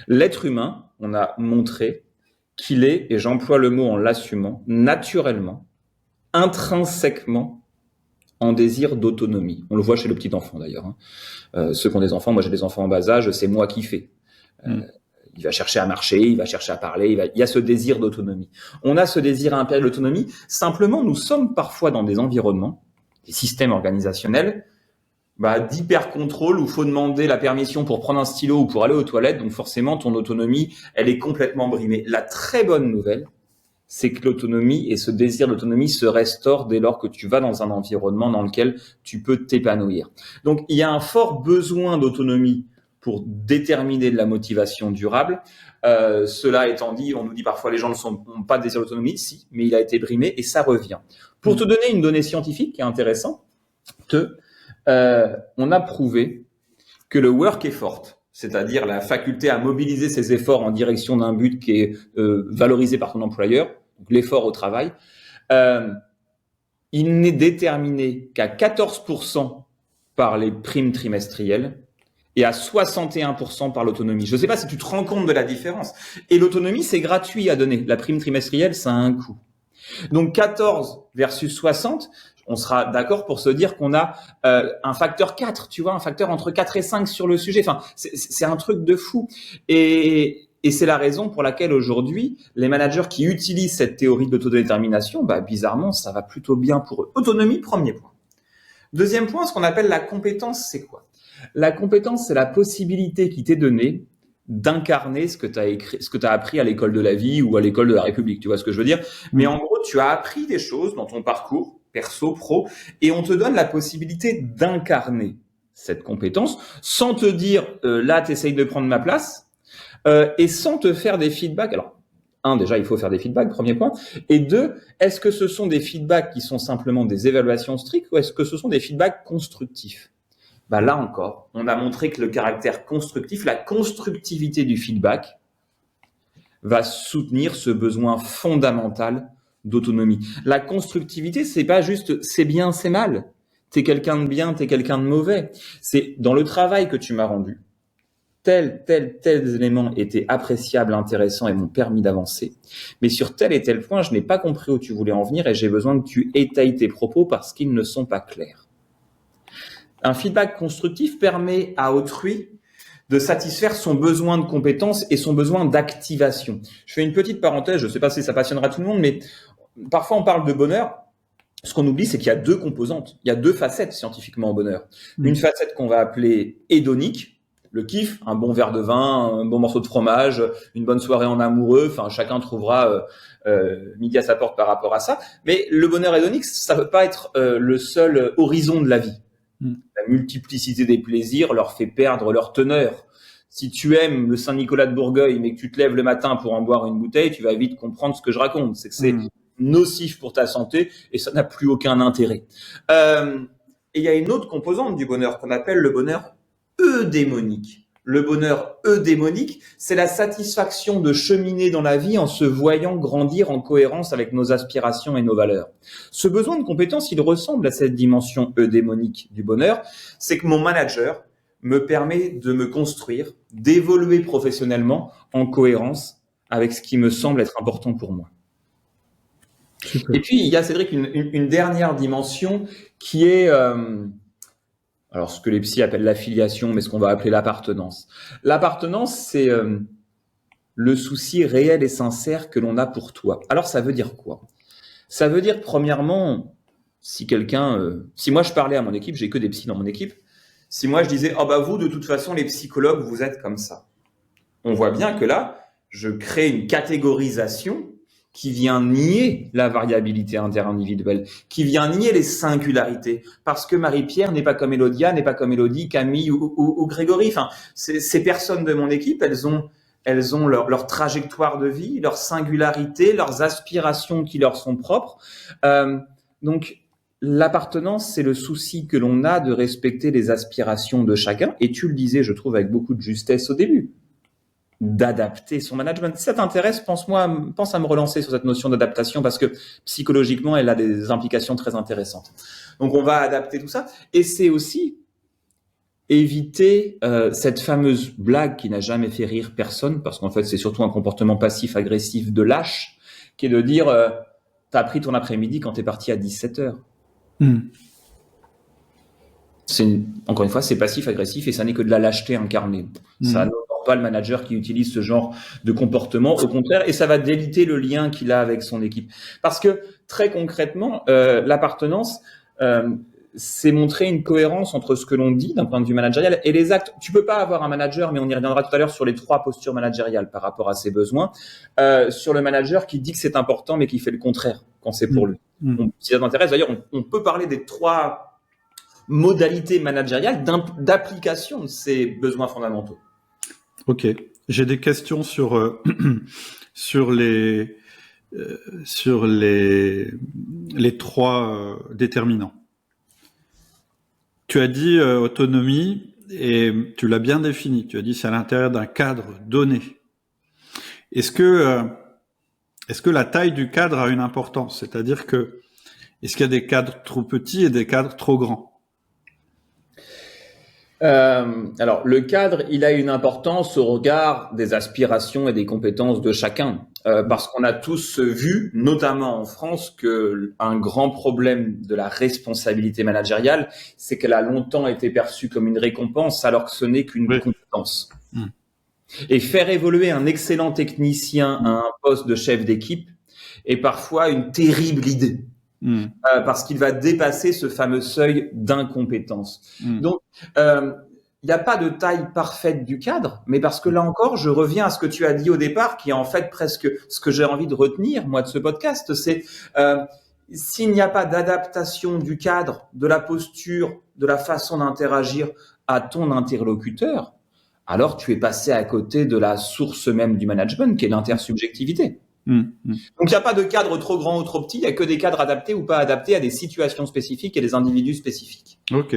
L'être humain, on a montré qu'il est, et j'emploie le mot en l'assumant, naturellement, intrinsèquement en désir d'autonomie. On le voit chez le petit enfant d'ailleurs. Ceux qui ont des enfants, moi j'ai des enfants en bas âge, c'est moi qui fais. Il va chercher à marcher, il va chercher à parler, il y a ce désir d'autonomie. On a ce désir impérial d'autonomie. Simplement, nous sommes parfois dans des environnements, des systèmes organisationnels, d'hyper-contrôle où il faut demander la permission pour prendre un stylo ou pour aller aux toilettes. Donc forcément, ton autonomie, elle est complètement brimée. La très bonne nouvelle, c'est que l'autonomie et ce désir d'autonomie se restaure dès lors que tu vas dans un environnement dans lequel tu peux t'épanouir. Donc, il y a un fort besoin d'autonomie pour déterminer de la motivation durable. Cela étant dit, on nous dit parfois les gens n'ont pas de désir d'autonomie, si, mais il a été brimé et ça revient. Pour te donner une donnée scientifique qui est intéressante, on a prouvé que le work effort, c'est-à-dire la faculté à mobiliser ses efforts en direction d'un but qui est valorisé par ton employeur, donc l'effort au travail, il n'est déterminé qu'à 14% par les primes trimestrielles et à 61% par l'autonomie. Je ne sais pas si tu te rends compte de la différence. Et l'autonomie, c'est gratuit à donner. La prime trimestrielle, ça a un coût. Donc 14 versus 60, on sera d'accord pour se dire qu'on a un facteur 4, tu vois, un facteur entre 4 et 5 sur le sujet. Enfin, c'est un truc de fou. Et c'est la raison pour laquelle aujourd'hui, les managers qui utilisent cette théorie de l'autodétermination, bizarrement, ça va plutôt bien pour eux. Autonomie, premier point. Deuxième point, ce qu'on appelle la compétence, c'est quoi? La compétence, c'est la possibilité qui t'est donnée d'incarner ce que tu as appris à l'école de la vie ou à l'école de la République. Tu vois ce que je veux dire? Mais en gros, tu as appris des choses dans ton parcours, perso, pro, et on te donne la possibilité d'incarner cette compétence sans te dire, là, tu essayes de prendre ma place, et sans te faire des feedbacks. Alors, déjà, il faut faire des feedbacks, premier point. Et 2, est-ce que ce sont des feedbacks qui sont simplement des évaluations strictes ou est-ce que ce sont des feedbacks constructifs? bah là encore, on a montré que le caractère constructif, la constructivité du feedback va soutenir ce besoin fondamental d'autonomie. La constructivité, c'est pas juste c'est bien, c'est mal. T'es quelqu'un de bien, t'es quelqu'un de mauvais. C'est dans le travail que tu m'as rendu. Tels éléments étaient appréciables, intéressants et m'ont permis d'avancer. Mais sur tel et tel point, je n'ai pas compris où tu voulais en venir et j'ai besoin que tu étayes tes propos parce qu'ils ne sont pas clairs. Un feedback constructif permet à autrui de satisfaire son besoin de compétence et son besoin d'activation. Je fais une petite parenthèse, je ne sais pas si ça passionnera tout le monde, mais parfois on parle de bonheur. Ce qu'on oublie, c'est qu'il y a deux composantes, il y a deux facettes scientifiquement au bonheur. Une facette qu'on va appeler hédonique, le kiff, un bon verre de vin, un bon morceau de fromage, une bonne soirée en amoureux, enfin chacun trouvera midi à sa porte par rapport à ça. Mais le bonheur hédonique, ça ne peut pas être le seul horizon de la vie. La multiplicité des plaisirs leur fait perdre leur teneur. Si tu aimes le Saint-Nicolas de Bourgueil, mais que tu te lèves le matin pour en boire une bouteille, tu vas vite comprendre ce que je raconte. C'est que c'est nocif pour ta santé et ça n'a plus aucun intérêt. Et il y a une autre composante du bonheur qu'on appelle le bonheur eudémonique. Le bonheur eudémonique, c'est la satisfaction de cheminer dans la vie en se voyant grandir en cohérence avec nos aspirations et nos valeurs. Ce besoin de compétence, il ressemble à cette dimension eudémonique du bonheur. C'est que mon manager me permet de me construire, d'évoluer professionnellement en cohérence avec ce qui me semble être important pour moi. Super. Et puis, il y a, Cédric, une dernière dimension qui est... alors, ce que les psys appellent l'affiliation, mais ce qu'on va appeler l'appartenance. L'appartenance, c'est le souci réel et sincère que l'on a pour toi. Alors, ça veut dire quoi? Ça veut dire, premièrement, si moi je parlais à mon équipe, j'ai que des psys dans mon équipe, si moi je disais, oh bah vous, de toute façon, les psychologues, vous êtes comme ça. On voit bien que là, je crée une catégorisation qui vient nier la variabilité interindividuelle, qui vient nier les singularités, parce que Marie-Pierre n'est pas comme Elodia, n'est pas comme Élodie, Camille ou Grégory. Enfin, ces personnes de mon équipe, elles ont leur trajectoire de vie, leur singularité, leurs aspirations qui leur sont propres. Donc, l'appartenance, c'est le souci que l'on a de respecter les aspirations de chacun. Et tu le disais, je trouve, avec beaucoup de justesse au début, d'adapter son management. Si ça t'intéresse, pense à me relancer sur cette notion d'adaptation parce que psychologiquement, elle a des implications très intéressantes. Donc, on va adapter tout ça. Et c'est aussi éviter cette fameuse blague qui n'a jamais fait rire personne parce qu'en fait, c'est surtout un comportement passif-agressif de lâche qui est de dire t'as pris ton après-midi quand t'es parti à 17h. Encore une fois, c'est passif-agressif et ça n'est que de la lâcheté incarnée. Ça n'honore pas le manager qui utilise ce genre de comportement, au contraire, et ça va déliter le lien qu'il a avec son équipe. Parce que très concrètement, l'appartenance, c'est montrer une cohérence entre ce que l'on dit d'un point de vue managérial et les actes. Tu peux pas avoir un manager, mais on y reviendra tout à l'heure sur les 3 postures managériales par rapport à ses besoins, sur le manager qui dit que c'est important mais qui fait le contraire quand c'est pour lui. Si ça t'intéresse, d'ailleurs, on peut parler des 3 modalités managériales d'application de ces besoins fondamentaux. Ok, j'ai des questions sur les 3 déterminants. Tu as dit autonomie et tu l'as bien défini. Tu as dit c'est à l'intérieur d'un cadre donné. Est-ce que la taille du cadre a une importance? C'est-à-dire que est-ce qu'il y a des cadres trop petits et des cadres trop grands? Alors, le cadre, il a une importance au regard des aspirations et des compétences de chacun, parce qu'on a tous vu, notamment en France, que un grand problème de la responsabilité managériale, c'est qu'elle a longtemps été perçue comme une récompense, alors que ce n'est qu'une compétence. Et faire évoluer un excellent technicien à un poste de chef d'équipe est parfois une terrible idée. Parce qu'il va dépasser ce fameux seuil d'incompétence. Donc, il n'y a pas de taille parfaite du cadre, mais parce que là encore, je reviens à ce que tu as dit au départ, qui est en fait presque ce que j'ai envie de retenir, moi, de ce podcast, c'est s'il n'y a pas d'adaptation du cadre, de la posture, de la façon d'interagir à ton interlocuteur, alors tu es passé à côté de la source même du management, qui est l'intersubjectivité. Donc, il n'y a pas de cadre trop grand ou trop petit, il n'y a que des cadres adaptés ou pas adaptés à des situations spécifiques et des individus spécifiques. Ok.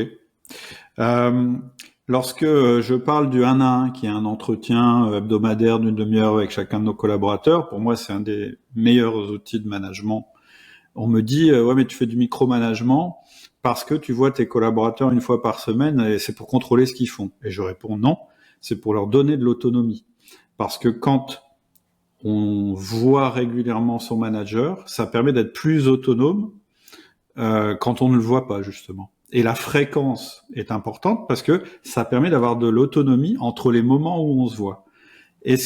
Euh, Lorsque je parle du 1 à 1, qui est un entretien hebdomadaire d'une demi-heure avec chacun de nos collaborateurs, pour moi, c'est un des meilleurs outils de management. On me dit, ouais, mais tu fais du micromanagement parce que tu vois tes collaborateurs une fois par semaine et c'est pour contrôler ce qu'ils font. Et je réponds non, c'est pour leur donner de l'autonomie. Parce que quand on voit régulièrement son manager, ça permet d'être plus autonome quand on ne le voit pas, justement. Et la fréquence est importante parce que ça permet d'avoir de l'autonomie entre les moments où on se voit. Et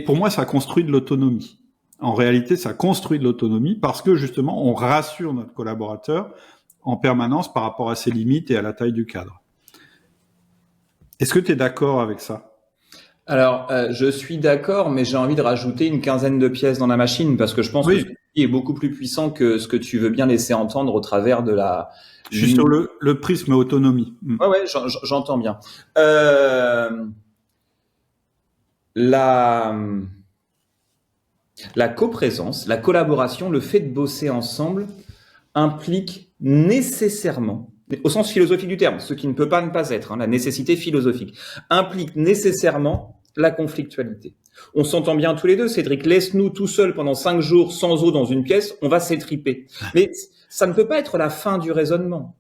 pour moi, ça construit de l'autonomie. En réalité, ça construit de l'autonomie parce que justement, on rassure notre collaborateur en permanence par rapport à ses limites et à la taille du cadre. Est-ce que tu es d'accord avec ça ? Alors, je suis d'accord, mais j'ai envie de rajouter une quinzaine de pièces dans la machine parce que je pense que ce qui est beaucoup plus puissant que ce que tu veux bien laisser entendre au travers de la... Je suis sur le prisme autonomie. Ouais, j'entends bien. La coprésence, la collaboration, le fait de bosser ensemble implique nécessairement, au sens philosophique du terme, ce qui ne peut pas ne pas être, la nécessité philosophique, implique nécessairement la conflictualité. On s'entend bien tous les deux, Cédric, laisse-nous tout seuls pendant 5 jours sans eau dans une pièce, on va s'étriper. Mais ça ne peut pas être la fin du raisonnement.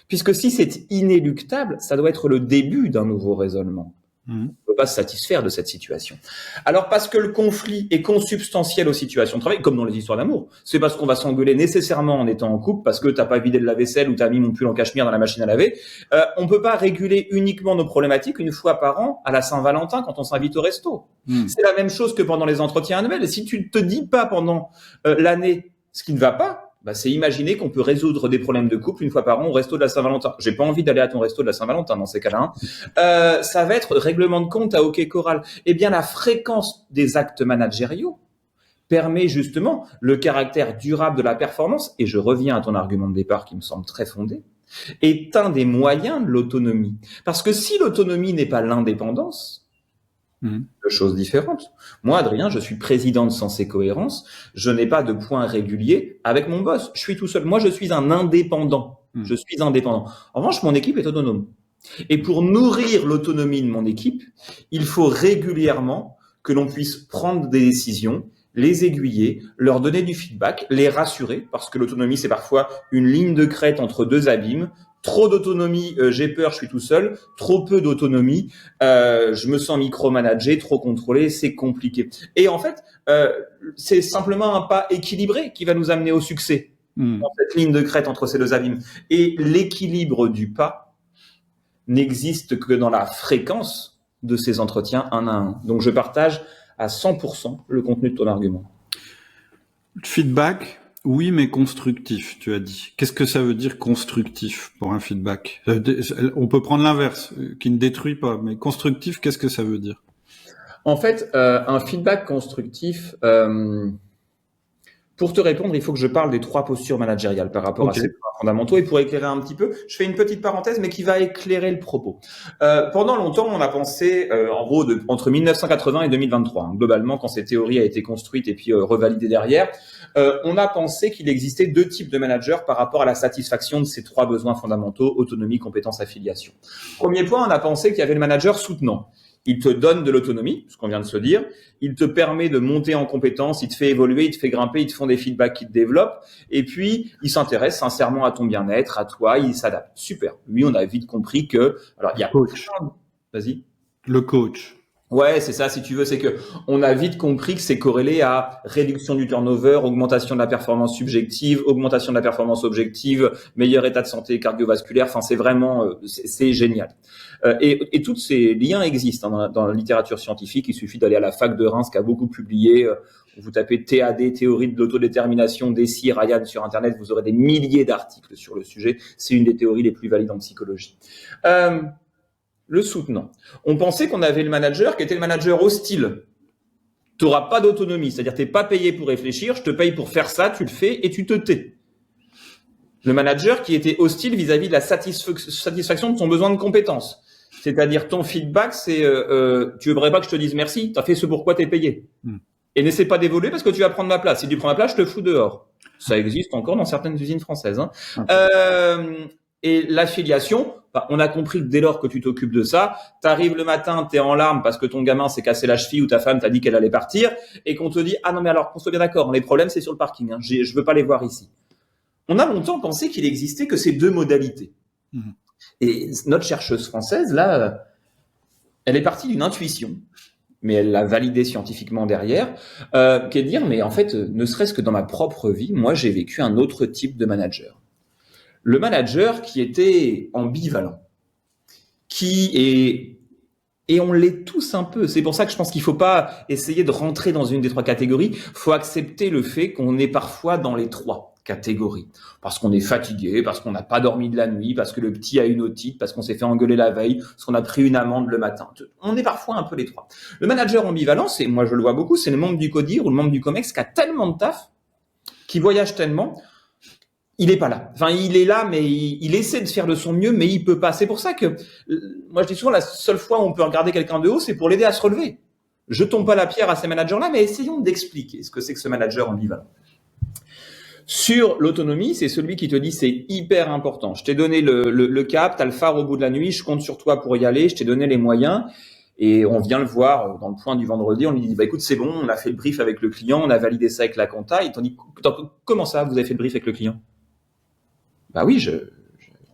Puisque si c'est inéluctable, ça doit être le début d'un nouveau raisonnement. On ne peut pas se satisfaire de cette situation. Alors parce que le conflit est consubstantiel aux situations de travail, comme dans les histoires d'amour, c'est parce qu'on va s'engueuler nécessairement en étant en couple, parce que t'as pas vidé le lave-vaisselle ou t'as mis mon pull en cachemire dans la machine à laver. On peut pas réguler uniquement nos problématiques une fois par an à la Saint-Valentin quand on s'invite au resto. C'est la même chose que pendant les entretiens annuels. Si tu ne te dis pas pendant l'année ce qui ne va pas, c'est imaginer qu'on peut résoudre des problèmes de couple une fois par an au resto de la Saint-Valentin. J'ai pas envie d'aller à ton resto de la Saint-Valentin dans ces cas-là. Ça va être règlement de compte à OK Choral. Eh bien, la fréquence des actes managériaux permet justement le caractère durable de la performance. Et je reviens à ton argument de départ qui me semble très fondé, est un des moyens de l'autonomie. Parce que si l'autonomie n'est pas l'indépendance, deux choses différentes. Moi, Adrien, je suis président de Sens et Cohérence. Je n'ai pas de point régulier avec mon boss. Je suis tout seul. Moi, je suis un indépendant. Je suis indépendant. En revanche, mon équipe est autonome. Et pour nourrir l'autonomie de mon équipe, il faut régulièrement que l'on puisse prendre des décisions, les aiguiller, leur donner du feedback, les rassurer, parce que l'autonomie, c'est parfois une ligne de crête entre deux abîmes. Trop d'autonomie, j'ai peur, je suis tout seul. Trop peu d'autonomie, je me sens micromanagé, trop contrôlé, c'est compliqué. Et en fait, c'est simplement un pas équilibré qui va nous amener au succès dans cette ligne de crête entre ces deux abîmes. Et l'équilibre du pas n'existe que dans la fréquence de ces entretiens 1 à 1. Donc, je partage à 100% le contenu de ton argument. Feedback. Oui, mais constructif, tu as dit. Qu'est-ce que ça veut dire constructif pour un feedback ? On peut prendre l'inverse, qui ne détruit pas, mais constructif, qu'est-ce que ça veut dire ? En fait, un feedback constructif, pour te répondre, il faut que je parle des 3 postures managériales par rapport à ces points fondamentaux. Et pour éclairer un petit peu, je fais une petite parenthèse, mais qui va éclairer le propos. Pendant longtemps, on a pensé, en gros, entre 1980 et 2023, globalement, quand cette théorie a été construite et puis revalidée derrière, on a pensé qu'il existait 2 types de managers par rapport à la satisfaction de ces 3 besoins fondamentaux, autonomie, compétence, affiliation. Premier point, on a pensé qu'il y avait le manager soutenant. Il te donne de l'autonomie, ce qu'on vient de se dire. Il te permet de monter en compétence, il te fait évoluer, il te fait grimper, il te font des feedbacks qui te développent. Et puis, il s'intéresse sincèrement à ton bien-être, à toi, il s'adapte. Super. Lui, on a vite compris que... Alors, il y a coach. Vas-y. Le coach. Ouais, c'est ça, si tu veux, c'est que on a vite compris que c'est corrélé à réduction du turnover, augmentation de la performance subjective, augmentation de la performance objective, meilleur état de santé cardiovasculaire. Enfin, c'est vraiment, c'est génial. Et tous ces liens existent dans la littérature scientifique. Il suffit d'aller à la fac de Reims qui a beaucoup publié. Vous tapez TAD, théorie de l'autodétermination, Deci, Ryan sur Internet, vous aurez des milliers d'articles sur le sujet. C'est une des théories les plus valides en psychologie. Le soutenant. On pensait qu'on avait le manager qui était le manager hostile. Tu n'auras pas d'autonomie, c'est-à-dire tu n'es pas payé pour réfléchir, je te paye pour faire ça, tu le fais et tu te tais. Le manager qui était hostile vis-à-vis de la satisfaction de ton besoin de compétence. C'est-à-dire ton feedback, c'est tu voudrais pas que je te dise merci, tu as fait ce pourquoi tu es payé. Et n'essaie pas d'évoluer parce que tu vas prendre ma place. Si tu prends ma place, je te fous dehors. Ça existe encore dans certaines usines françaises. Et l'affiliation, on a compris que dès lors que tu t'occupes de ça, t'arrives le matin, t'es en larmes parce que ton gamin s'est cassé la cheville ou ta femme t'a dit qu'elle allait partir et qu'on te dit « Ah non mais alors qu'on soit bien d'accord, les problèmes c'est sur le parking, hein, je veux pas les voir ici ». On a longtemps pensé qu'il existait que ces deux modalités. Et notre chercheuse française, là, elle est partie d'une intuition, mais elle l'a validée scientifiquement derrière, qui est de dire, mais en fait, ne serait-ce que dans ma propre vie, moi, j'ai vécu un autre type de manager. Le manager qui était ambivalent, et on l'est tous un peu. C'est pour ça que je pense qu'il faut pas essayer de rentrer dans une des trois catégories. Faut accepter le fait qu'on est parfois dans les trois catégories. Parce qu'on est fatigué, parce qu'on n'a pas dormi de la nuit, parce que le petit a une otite, parce qu'on s'est fait engueuler la veille, parce qu'on a pris une amende le matin. On est parfois un peu les trois. Le manager ambivalent, c'est, moi je le vois beaucoup, c'est le membre du CODIR ou le membre du COMEX qui a tellement de taf, qui voyage tellement, il est pas là. Enfin, il est là, mais il essaie de faire de son mieux, mais il peut pas. C'est pour ça que, moi je dis souvent, la seule fois où on peut regarder quelqu'un de haut, c'est pour l'aider à se relever. Jetons pas la pierre à ces managers-là, mais essayons d'expliquer ce que c'est que ce manager ambivalent. Sur l'autonomie, c'est celui qui te dit c'est hyper important. Je t'ai donné le cap, t'as le phare au bout de la nuit, je compte sur toi pour y aller, je t'ai donné les moyens. Et on vient le voir dans le point du vendredi, on lui dit, bah écoute, c'est bon, on a fait le brief avec le client, on a validé ça avec la compta. Ils t'ont dit, comment ça, vous avez fait le brief avec le client? Bah oui,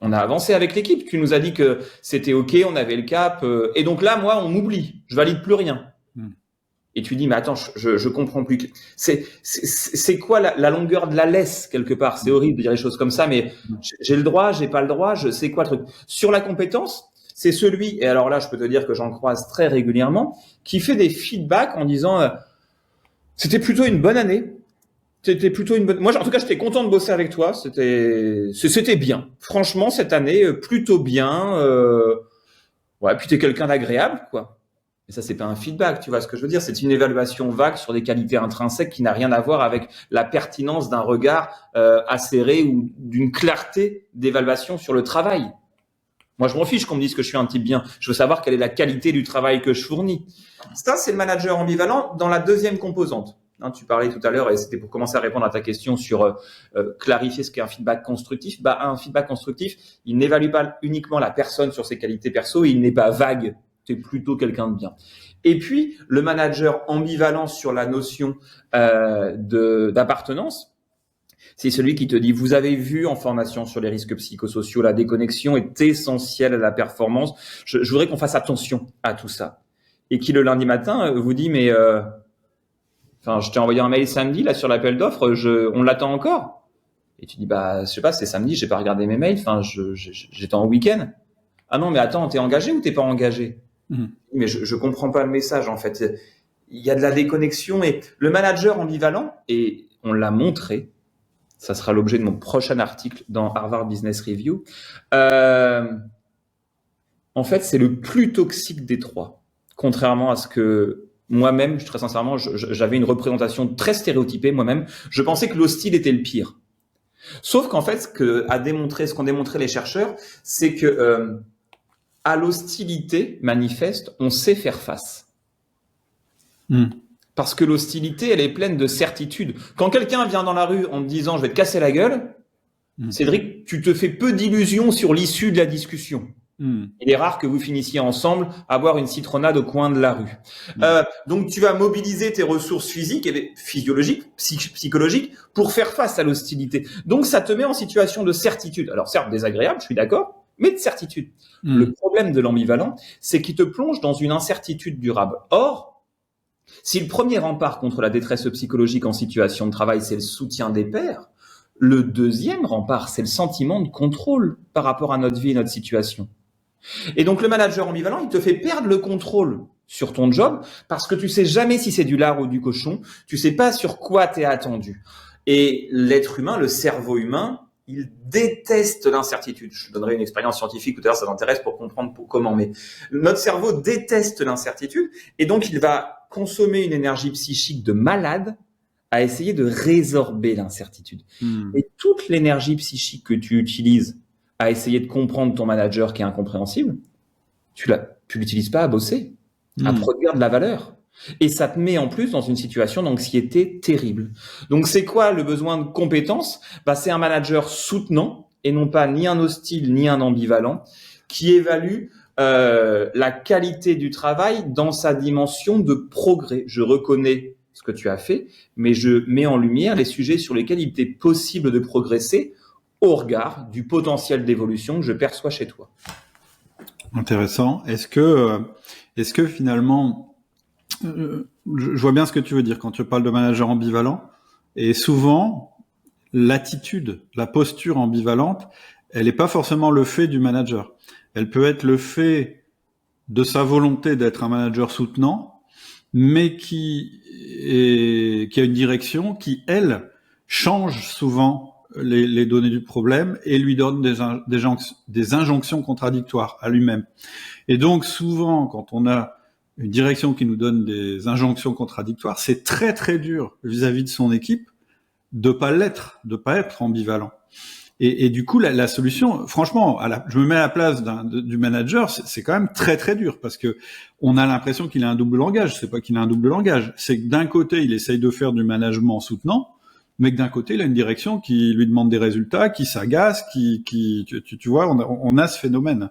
on a avancé avec l'équipe. Tu nous as dit que c'était OK, on avait le cap. Et donc là, moi, on m'oublie. Je valide plus rien. Et tu dis, mais attends, je comprends plus. C'est quoi la longueur de la laisse, quelque part? C'est horrible de dire les choses comme ça, mais j'ai le droit, j'ai pas le droit, je sais quoi le truc. Sur la compétence, c'est celui, et alors là, je peux te dire que j'en croise très régulièrement, qui fait des feedbacks en disant, c'était plutôt une bonne année. C'était plutôt une bonne. Moi, en tout cas, j'étais content de bosser avec toi. C'était bien. Franchement, cette année, plutôt bien. Ouais, puis t'es quelqu'un d'agréable, quoi. Et ça, c'est pas un feedback, tu vois ce que je veux dire. C'est une évaluation vague sur des qualités intrinsèques qui n'a rien à voir avec la pertinence d'un regard acéré ou d'une clarté d'évaluation sur le travail. Moi, je m'en fiche qu'on me dise que je suis un type bien. Je veux savoir quelle est la qualité du travail que je fournis. Ça, c'est le manager ambivalent dans la deuxième composante. Tu parlais tout à l'heure, et c'était pour commencer à répondre à ta question sur clarifier ce qu'est un feedback constructif. Bah, un feedback constructif, il n'évalue pas uniquement la personne sur ses qualités perso, il n'est pas vague. Tu es plutôt quelqu'un de bien. Et puis, le manager ambivalent sur la notion d'appartenance, c'est celui qui te dit, vous avez vu en formation sur les risques psychosociaux, la déconnexion est essentielle à la performance. Je voudrais qu'on fasse attention à tout ça. Et qui le lundi matin vous dit, mais je t'ai envoyé un mail samedi là sur l'appel d'offres, on l'attend encore. Et tu dis, bah je sais pas, c'est samedi, j'ai pas regardé mes mails, j'étais en week-end. Ah non, mais attends, t'es engagé ou t'es pas engagé? Mais je comprends pas le message en fait. Il y a de la déconnexion et le manager ambivalent, et on l'a montré, ça sera l'objet de mon prochain article dans Harvard Business Review. En fait, c'est le plus toxique des trois, contrairement à ce que moi-même, très sincèrement, j'avais une représentation très stéréotypée moi-même. Je pensais que l'hostile était le pire. Sauf qu'en fait, ce qu'ont démontré les chercheurs, c'est que à l'hostilité manifeste, on sait faire face. Parce que l'hostilité, elle est pleine de certitudes. Quand quelqu'un vient dans la rue en te disant « je vais te casser la gueule », Cédric, tu te fais peu d'illusions sur l'issue de la discussion. Il est rare que vous finissiez ensemble à boire une citronnade au coin de la rue. Donc, tu vas mobiliser tes ressources physiques et physiologiques, psychologiques pour faire face à l'hostilité. Donc, ça te met en situation de certitude. Alors, certes, désagréable, je suis d'accord, mais de certitude. Le problème de l'ambivalent, c'est qu'il te plonge dans une incertitude durable. Or, si le premier rempart contre la détresse psychologique en situation de travail, c'est le soutien des pairs, le deuxième rempart, c'est le sentiment de contrôle par rapport à notre vie et notre situation. Et donc, le manager ambivalent, il te fait perdre le contrôle sur ton job parce que tu sais jamais si c'est du lard ou du cochon. Tu sais pas sur quoi t'es attendu. Et l'être humain, le cerveau humain, il déteste l'incertitude. Je donnerai une expérience scientifique tout à l'heure, ça t'intéresse pour comprendre comment. Mais notre cerveau déteste l'incertitude et donc il va consommer une énergie psychique de malade à essayer de résorber l'incertitude. Et toute l'énergie psychique que tu utilises à essayer de comprendre ton manager qui est incompréhensible, tu l'utilises pas à bosser, à produire de la valeur. Et ça te met en plus dans une situation d'anxiété terrible. Donc, c'est quoi le besoin de compétence? C'est un manager soutenant et non pas ni un hostile ni un ambivalent, qui évalue la qualité du travail dans sa dimension de progrès. Je reconnais ce que tu as fait, mais je mets en lumière les sujets sur lesquels il t'est possible de progresser au regard du potentiel d'évolution que je perçois chez toi. Intéressant. Est-ce que finalement, je vois bien ce que tu veux dire quand tu parles de manager ambivalent, et souvent, l'attitude, la posture ambivalente, elle n'est pas forcément le fait du manager. Elle peut être le fait de sa volonté d'être un manager soutenant, mais qui a une direction qui, elle, change souvent les données du problème et lui donne des injonctions contradictoires à lui-même. Et donc, souvent, quand on a une direction qui nous donne des injonctions contradictoires, c'est très, très dur vis-à-vis de son équipe de pas être ambivalent. Et du coup, la solution, franchement, je me mets à la place du manager, c'est quand même très très dur parce que on a l'impression qu'il a un double langage. C'est pas qu'il a un double langage, c'est que d'un côté, il essaye de faire du management soutenant, mais que d'un côté, il a une direction qui lui demande des résultats, qui s'agace, tu vois, on a ce phénomène.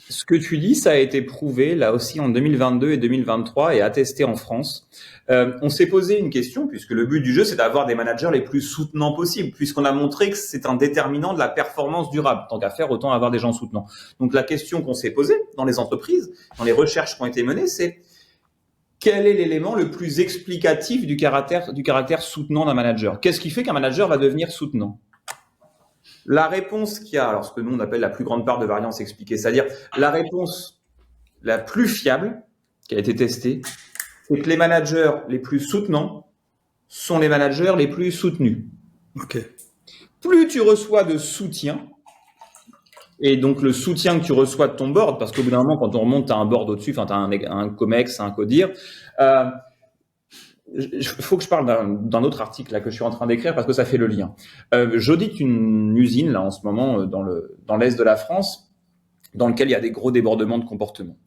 Ce que tu dis, ça a été prouvé là aussi en 2022 et 2023 et attesté en France. On s'est posé une question, puisque le but du jeu, c'est d'avoir des managers les plus soutenants possibles, puisqu'on a montré que c'est un déterminant de la performance durable. Tant qu'à faire, autant avoir des gens soutenants. Donc la question qu'on s'est posée dans les entreprises, dans les recherches qui ont été menées, c'est quel est l'élément le plus explicatif du caractère soutenant d'un manager? Qu'est-ce qui fait qu'un manager va devenir soutenant? La réponse qu'il y a, alors ce que nous on appelle la plus grande part de variance expliquée, c'est-à-dire la réponse la plus fiable qui a été testée, c'est que les managers les plus soutenants sont les managers les plus soutenus. Ok. Plus tu reçois de soutien, et donc le soutien que tu reçois de ton board, parce qu'au bout d'un moment, quand on remonte, tu as un board au-dessus, enfin tu as un COMEX, un CODIR, il faut que je parle d'un autre article là que je suis en train d'écrire parce que ça fait le lien. J'audite une usine là en ce moment dans l'est de la France, dans lequel il y a des gros débordements de comportement.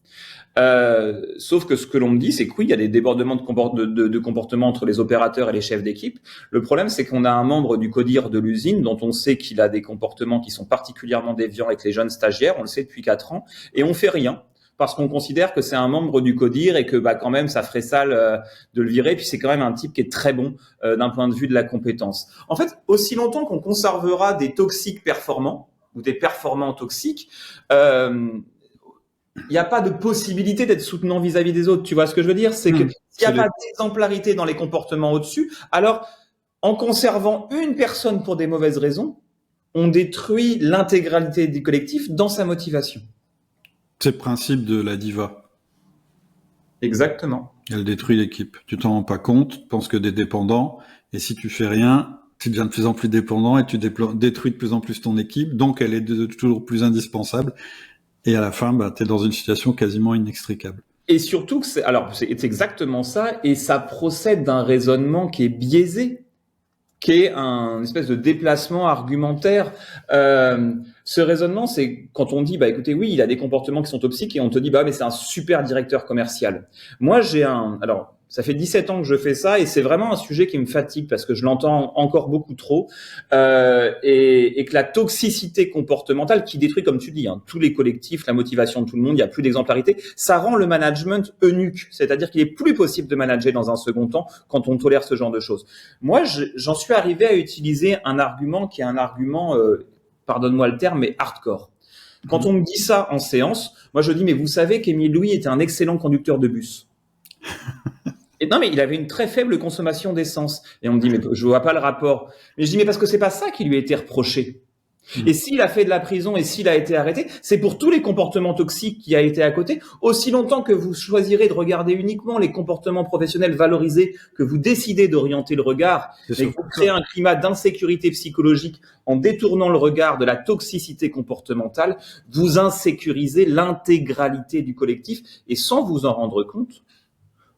Sauf que ce que l'on me dit, c'est que oui, il y a des débordements de comportement entre les opérateurs et les chefs d'équipe. Le problème, c'est qu'on a un membre du CODIR de l'usine dont on sait qu'il a des comportements qui sont particulièrement déviants avec les jeunes stagiaires, on le sait depuis 4 ans, et on fait rien. Parce qu'on considère que c'est un membre du CODIR et que quand même ça ferait sale de le virer, puis c'est quand même un type qui est très bon d'un point de vue de la compétence. En fait, aussi longtemps qu'on conservera des toxiques performants ou des performants toxiques, il n'y a pas de possibilité d'être soutenant vis-à-vis des autres. Tu vois ce que je veux dire? C'est que s'il n'y a pas d'exemplarité dans les comportements au-dessus, alors en conservant une personne pour des mauvaises raisons, on détruit l'intégralité du collectif dans sa motivation. C'est le principe de la diva. Exactement. Elle détruit l'équipe. Tu t'en rends pas compte, tu penses que t'es dépendant, et si tu fais rien, tu deviens de plus en plus dépendant et tu détruis de plus en plus ton équipe, donc elle est toujours plus indispensable. Et à la fin, t'es dans une situation quasiment inextricable. Et surtout que c'est exactement ça, et ça procède d'un raisonnement qui est biaisé, qui est un espèce de déplacement argumentaire. Ce raisonnement, c'est quand on dit, écoutez, oui, il a des comportements qui sont toxiques, et on te dit, mais c'est un super directeur commercial. Moi, alors, ça fait 17 ans que je fais ça, et c'est vraiment un sujet qui me fatigue parce que je l'entends encore beaucoup trop, et que la toxicité comportementale qui détruit, comme tu dis, tous les collectifs, la motivation de tout le monde, il n'y a plus d'exemplarité, ça rend le management eunuque, c'est-à-dire qu'il est plus possible de manager dans un second temps quand on tolère ce genre de choses. Moi, j'en suis arrivé à utiliser un argument qui est un argument, pardonne-moi le terme, mais hardcore. Quand on me dit ça en séance, moi je dis, mais vous savez qu'Émile Louis était un excellent conducteur de bus. Et non, mais il avait une très faible consommation d'essence. Et on me dit, mais je vois pas le rapport. Mais je dis, mais parce que c'est pas ça qui lui a été reproché. Et s'il a fait de la prison et s'il a été arrêté, c'est pour tous les comportements toxiques qui a été à côté. Aussi longtemps que vous choisirez de regarder uniquement les comportements professionnels valorisés, que vous décidez d'orienter le regard, et que vous créez un climat d'insécurité psychologique en détournant le regard de la toxicité comportementale, vous insécurisez l'intégralité du collectif et sans vous en rendre compte,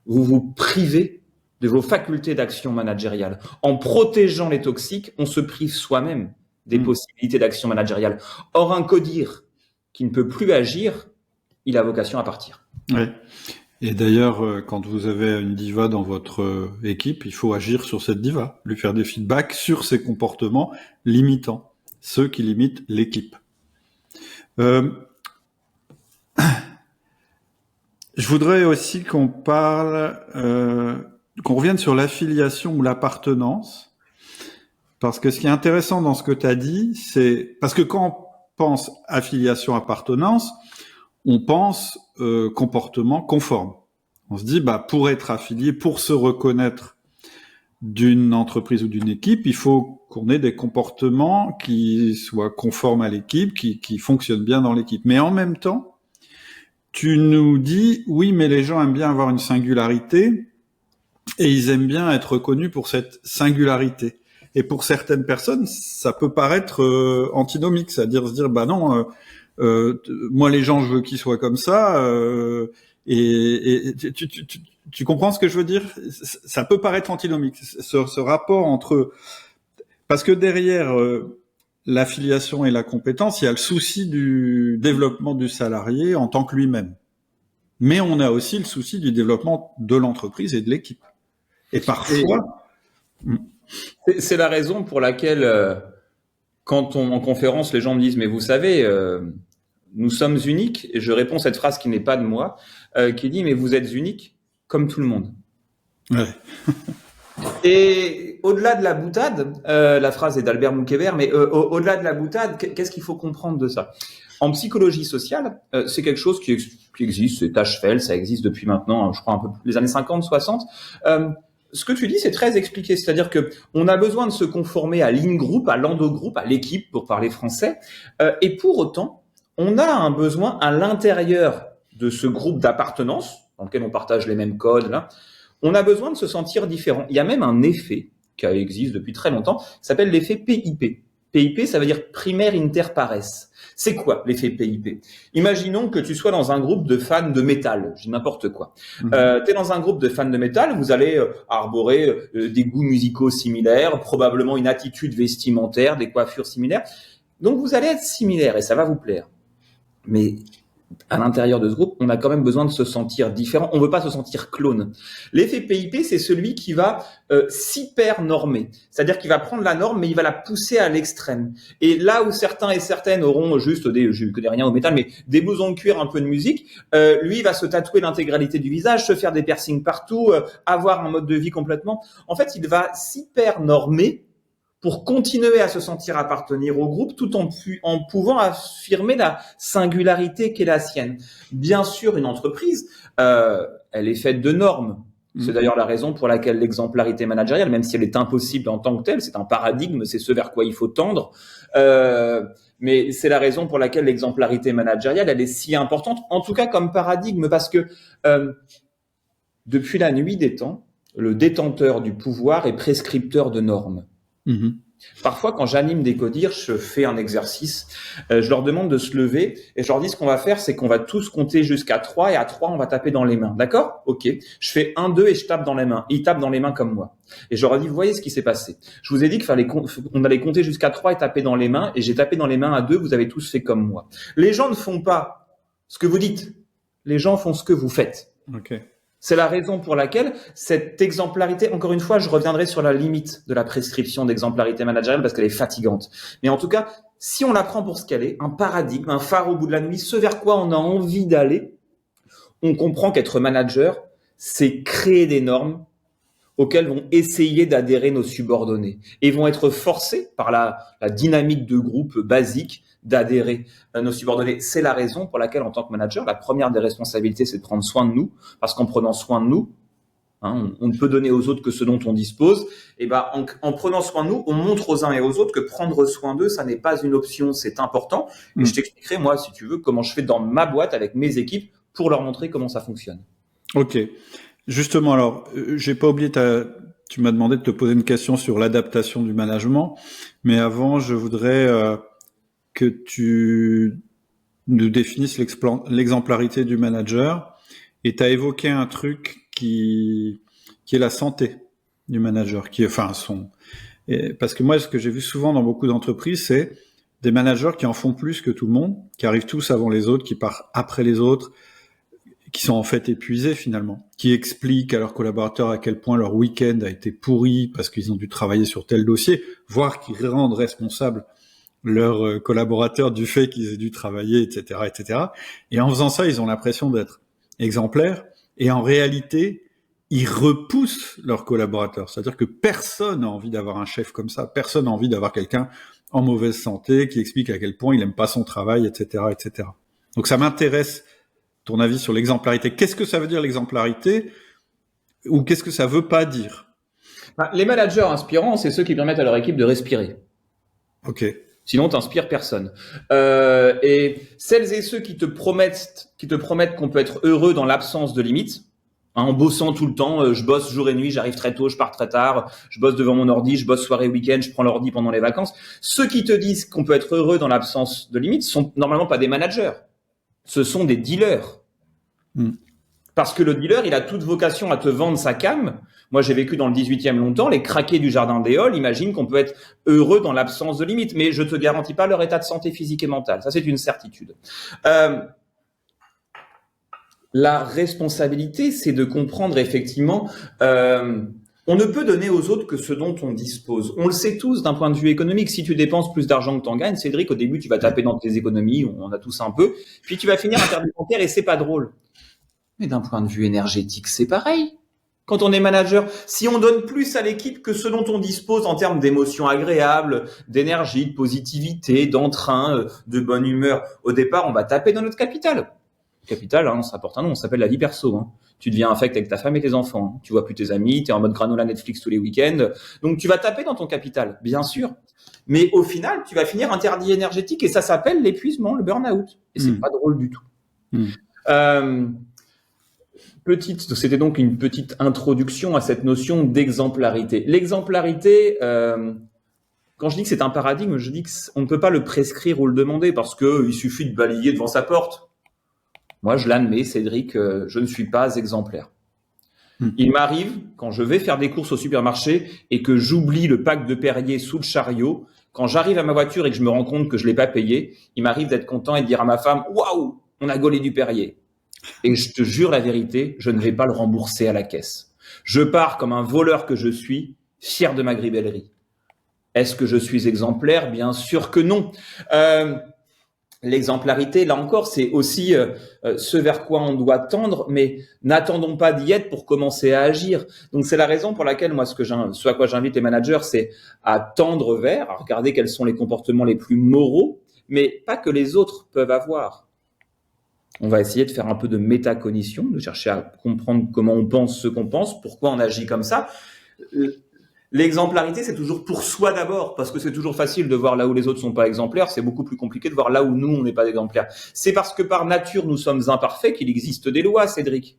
vous vous privez de vos facultés d'action managériale. En protégeant les toxiques, on se prive soi-même des possibilités d'action managériale. Or, un CODIR qui ne peut plus agir, il a vocation à partir. Oui. Et d'ailleurs, quand vous avez une diva dans votre équipe, il faut agir sur cette diva, lui faire des feedbacks sur ses comportements limitants. ceux qui limitent l'équipe. Je voudrais aussi qu'on revienne sur l'affiliation ou l'appartenance, parce que ce qui est intéressant dans ce que tu as dit, c'est parce que quand on pense affiliation-appartenance, on pense comportement conforme. On se dit, pour être affilié, pour se reconnaître d'une entreprise ou d'une équipe, il faut qu'on ait des comportements qui soient conformes à l'équipe, qui fonctionnent bien dans l'équipe. Mais en même temps, tu nous dis, oui, mais les gens aiment bien avoir une singularité et ils aiment bien être reconnus pour cette singularité. Et pour certaines personnes, ça peut paraître antinomique, c'est-à-dire se dire, non, moi les gens, je veux qu'ils soient comme ça. Et tu comprends ce que je veux dire? Ça peut paraître antinomique, ce rapport entre... Parce que derrière l'affiliation et la compétence, il y a le souci du développement du salarié en tant que lui-même. Mais on a aussi le souci du développement de l'entreprise et de l'équipe. Et parfois... C'est la raison pour laquelle, quand en conférence, les gens me disent « Mais vous savez, nous sommes uniques », et je réponds cette phrase qui n'est pas de moi, qui dit « Mais vous êtes uniques comme tout le monde ». Ouais. Et au-delà de la boutade, la phrase est d'Albert Moukébert, mais au-delà de la boutade, qu'est-ce qu'il faut comprendre de ça? En psychologie sociale, c'est quelque chose qui existe, c'est Tachfeld, ça existe depuis maintenant, je crois un peu les années 50, 60. Ce que tu dis, c'est très expliqué, c'est-à-dire que on a besoin de se conformer à l'in-group, à l'endogroupe, à l'équipe, pour parler français, et pour autant, on a un besoin à l'intérieur de ce groupe d'appartenance, dans lequel on partage les mêmes codes, là, on a besoin de se sentir différent. Il y a même un effet qui existe depuis très longtemps, qui s'appelle l'effet PIP. PIP, ça veut dire primaire inter pares. C'est quoi l'effet PIP? Imaginons que tu sois dans un groupe de fans de métal, je dis n'importe quoi. Tu es dans un groupe de fans de métal, vous allez arborer des goûts musicaux similaires, probablement une attitude vestimentaire, des coiffures similaires. Donc vous allez être similaires et ça va vous plaire. Mais à l'intérieur de ce groupe, on a quand même besoin de se sentir différent. On ne veut pas se sentir clone. L'effet PIP, c'est celui qui va s'hyper-normer. C'est-à-dire qu'il va prendre la norme, mais il va la pousser à l'extrême. Et là où certains et certaines auront juste je ne connais rien au métal, mais des blousons de cuir, un peu de musique, lui, il va se tatouer l'intégralité du visage, se faire des piercings partout, avoir un mode de vie complètement. En fait, il va s'hyper-normer pour continuer à se sentir appartenir au groupe tout en pouvant affirmer la singularité qu'est la sienne. Bien sûr, une entreprise, elle est faite de normes. C'est d'ailleurs la raison pour laquelle l'exemplarité managériale, même si elle est impossible en tant que telle, c'est un paradigme, c'est ce vers quoi il faut tendre. Mais c'est la raison pour laquelle l'exemplarité managériale, elle est si importante, en tout cas comme paradigme, parce que depuis la nuit des temps, le détenteur du pouvoir est prescripteur de normes. Parfois, quand j'anime des codir, je fais un exercice, je leur demande de se lever et je leur dis ce qu'on va faire, c'est qu'on va tous compter jusqu'à 3 et à 3, on va taper dans les mains. D'accord? Ok. Je fais 1, 2 et je tape dans les mains. Ils tapent dans les mains comme moi. Et je leur ai dit, vous voyez ce qui s'est passé. Je vous ai dit qu'on allait compter jusqu'à 3 et taper dans les mains et j'ai tapé dans les mains à 2, vous avez tous fait comme moi. Les gens ne font pas ce que vous dites. Les gens font ce que vous faites. Ok. C'est la raison pour laquelle cette exemplarité, encore une fois, je reviendrai sur la limite de la prescription d'exemplarité managériale parce qu'elle est fatigante. Mais en tout cas, si on la prend pour ce qu'elle est, un paradigme, un phare au bout de la nuit, ce vers quoi on a envie d'aller, on comprend qu'être manager, c'est créer des normes auxquelles vont essayer d'adhérer nos subordonnés et vont être forcés par la dynamique de groupe basique d'adhérer à nos subordonnés. C'est la raison pour laquelle, en tant que manager, la première des responsabilités, c'est de prendre soin de nous, parce qu'en prenant soin de nous, on ne peut donner aux autres que ce dont on dispose. Et en prenant soin de nous, on montre aux uns et aux autres que prendre soin d'eux, ça n'est pas une option, c'est important. Et je t'expliquerai, moi, si tu veux, comment je fais dans ma boîte avec mes équipes pour leur montrer comment ça fonctionne. Ok. Justement, alors, j'ai pas oublié tu m'as demandé de te poser une question sur l'adaptation du management, mais avant, je voudrais que tu nous définisses l'exemplarité du manager. Et tu as évoqué un truc qui est la santé du manager, parce que moi, ce que j'ai vu souvent dans beaucoup d'entreprises, c'est des managers qui en font plus que tout le monde, qui arrivent tous avant les autres, qui partent après les autres, qui sont en fait épuisés finalement, qui expliquent à leurs collaborateurs à quel point leur week-end a été pourri parce qu'ils ont dû travailler sur tel dossier, voire qui rendent responsables leurs collaborateurs du fait qu'ils aient dû travailler, etc., etc. Et en faisant ça, ils ont l'impression d'être exemplaires. Et en réalité, ils repoussent leurs collaborateurs. C'est-à-dire que personne n'a envie d'avoir un chef comme ça. Personne n'a envie d'avoir quelqu'un en mauvaise santé qui explique à quel point il aime pas son travail, etc., etc. Donc ça m'intéresse ton avis sur l'exemplarité. Qu'est-ce que ça veut dire l'exemplarité ou qu'est-ce que ça veut pas dire? Les managers inspirants, c'est ceux qui permettent à leur équipe de respirer. Ok. Sinon, t'inspires personne. Et celles et ceux qui te promettent qu'on peut être heureux dans l'absence de limites, en bossant tout le temps, je bosse jour et nuit, j'arrive très tôt, je pars très tard, je bosse devant mon ordi, je bosse soirée, week-end, je prends l'ordi pendant les vacances. Ceux qui te disent qu'on peut être heureux dans l'absence de limites sont normalement pas des managers. Ce sont des dealers. Parce que le dealer, il a toute vocation à te vendre sa cam. Moi, j'ai vécu dans le 18e longtemps. Les craqués du jardin des Halles imaginent qu'on peut être heureux dans l'absence de limites. Mais je te garantis pas leur état de santé physique et mentale. Ça, c'est une certitude. La responsabilité, c'est de comprendre effectivement, on ne peut donner aux autres que ce dont on dispose. On le sait tous d'un point de vue économique. Si tu dépenses plus d'argent que tu en gagnes, Cédric, au début, tu vas taper dans tes économies. On en a tous un peu. Puis tu vas finir interdépendant et c'est pas drôle. Mais d'un point de vue énergétique, c'est pareil. Quand on est manager, si on donne plus à l'équipe que ce dont on dispose en termes d'émotions agréables, d'énergie, de positivité, d'entrain, de bonne humeur, au départ, on va taper dans notre capital. Capital, hein, ça porte un nom, ça s'appelle la vie perso. Hein. Tu deviens infect avec ta femme et tes enfants. Hein. Tu vois plus tes amis, tu es en mode granola Netflix tous les week-ends. Donc tu vas taper dans ton capital, bien sûr. Mais au final, tu vas finir interdit énergétique et ça s'appelle l'épuisement, le burn-out. Et c'est pas drôle du tout. C'était donc une petite introduction à cette notion d'exemplarité. L'exemplarité, quand je dis que c'est un paradigme, je dis qu'on ne peut pas le prescrire ou le demander parce qu'il suffit de balayer devant sa porte. Moi, je l'admets, Cédric, je ne suis pas exemplaire. Il m'arrive, quand je vais faire des courses au supermarché et que j'oublie le pack de Perrier sous le chariot, quand j'arrive à ma voiture et que je me rends compte que je ne l'ai pas payé, il m'arrive d'être content et de dire à ma femme « Waouh, on a gaulé du Perrier !» Et je te jure la vérité, je ne vais pas le rembourser à la caisse. Je pars comme un voleur que je suis, fier de ma gribellerie. Est-ce que je suis exemplaire? Bien sûr que non. L'exemplarité, là encore, c'est aussi ce vers quoi on doit tendre, mais n'attendons pas d'y être pour commencer à agir. Donc c'est la raison pour laquelle moi, ce à quoi j'invite les managers, c'est à tendre vers, à regarder quels sont les comportements les plus moraux, mais pas que les autres peuvent avoir. On va essayer de faire un peu de métacognition, de chercher à comprendre comment on pense ce qu'on pense, pourquoi on agit comme ça. L'exemplarité, c'est toujours pour soi d'abord, parce que c'est toujours facile de voir là où les autres sont pas exemplaires, c'est beaucoup plus compliqué de voir là où nous, on n'est pas exemplaires. C'est parce que par nature, nous sommes imparfaits qu'il existe des lois, Cédric.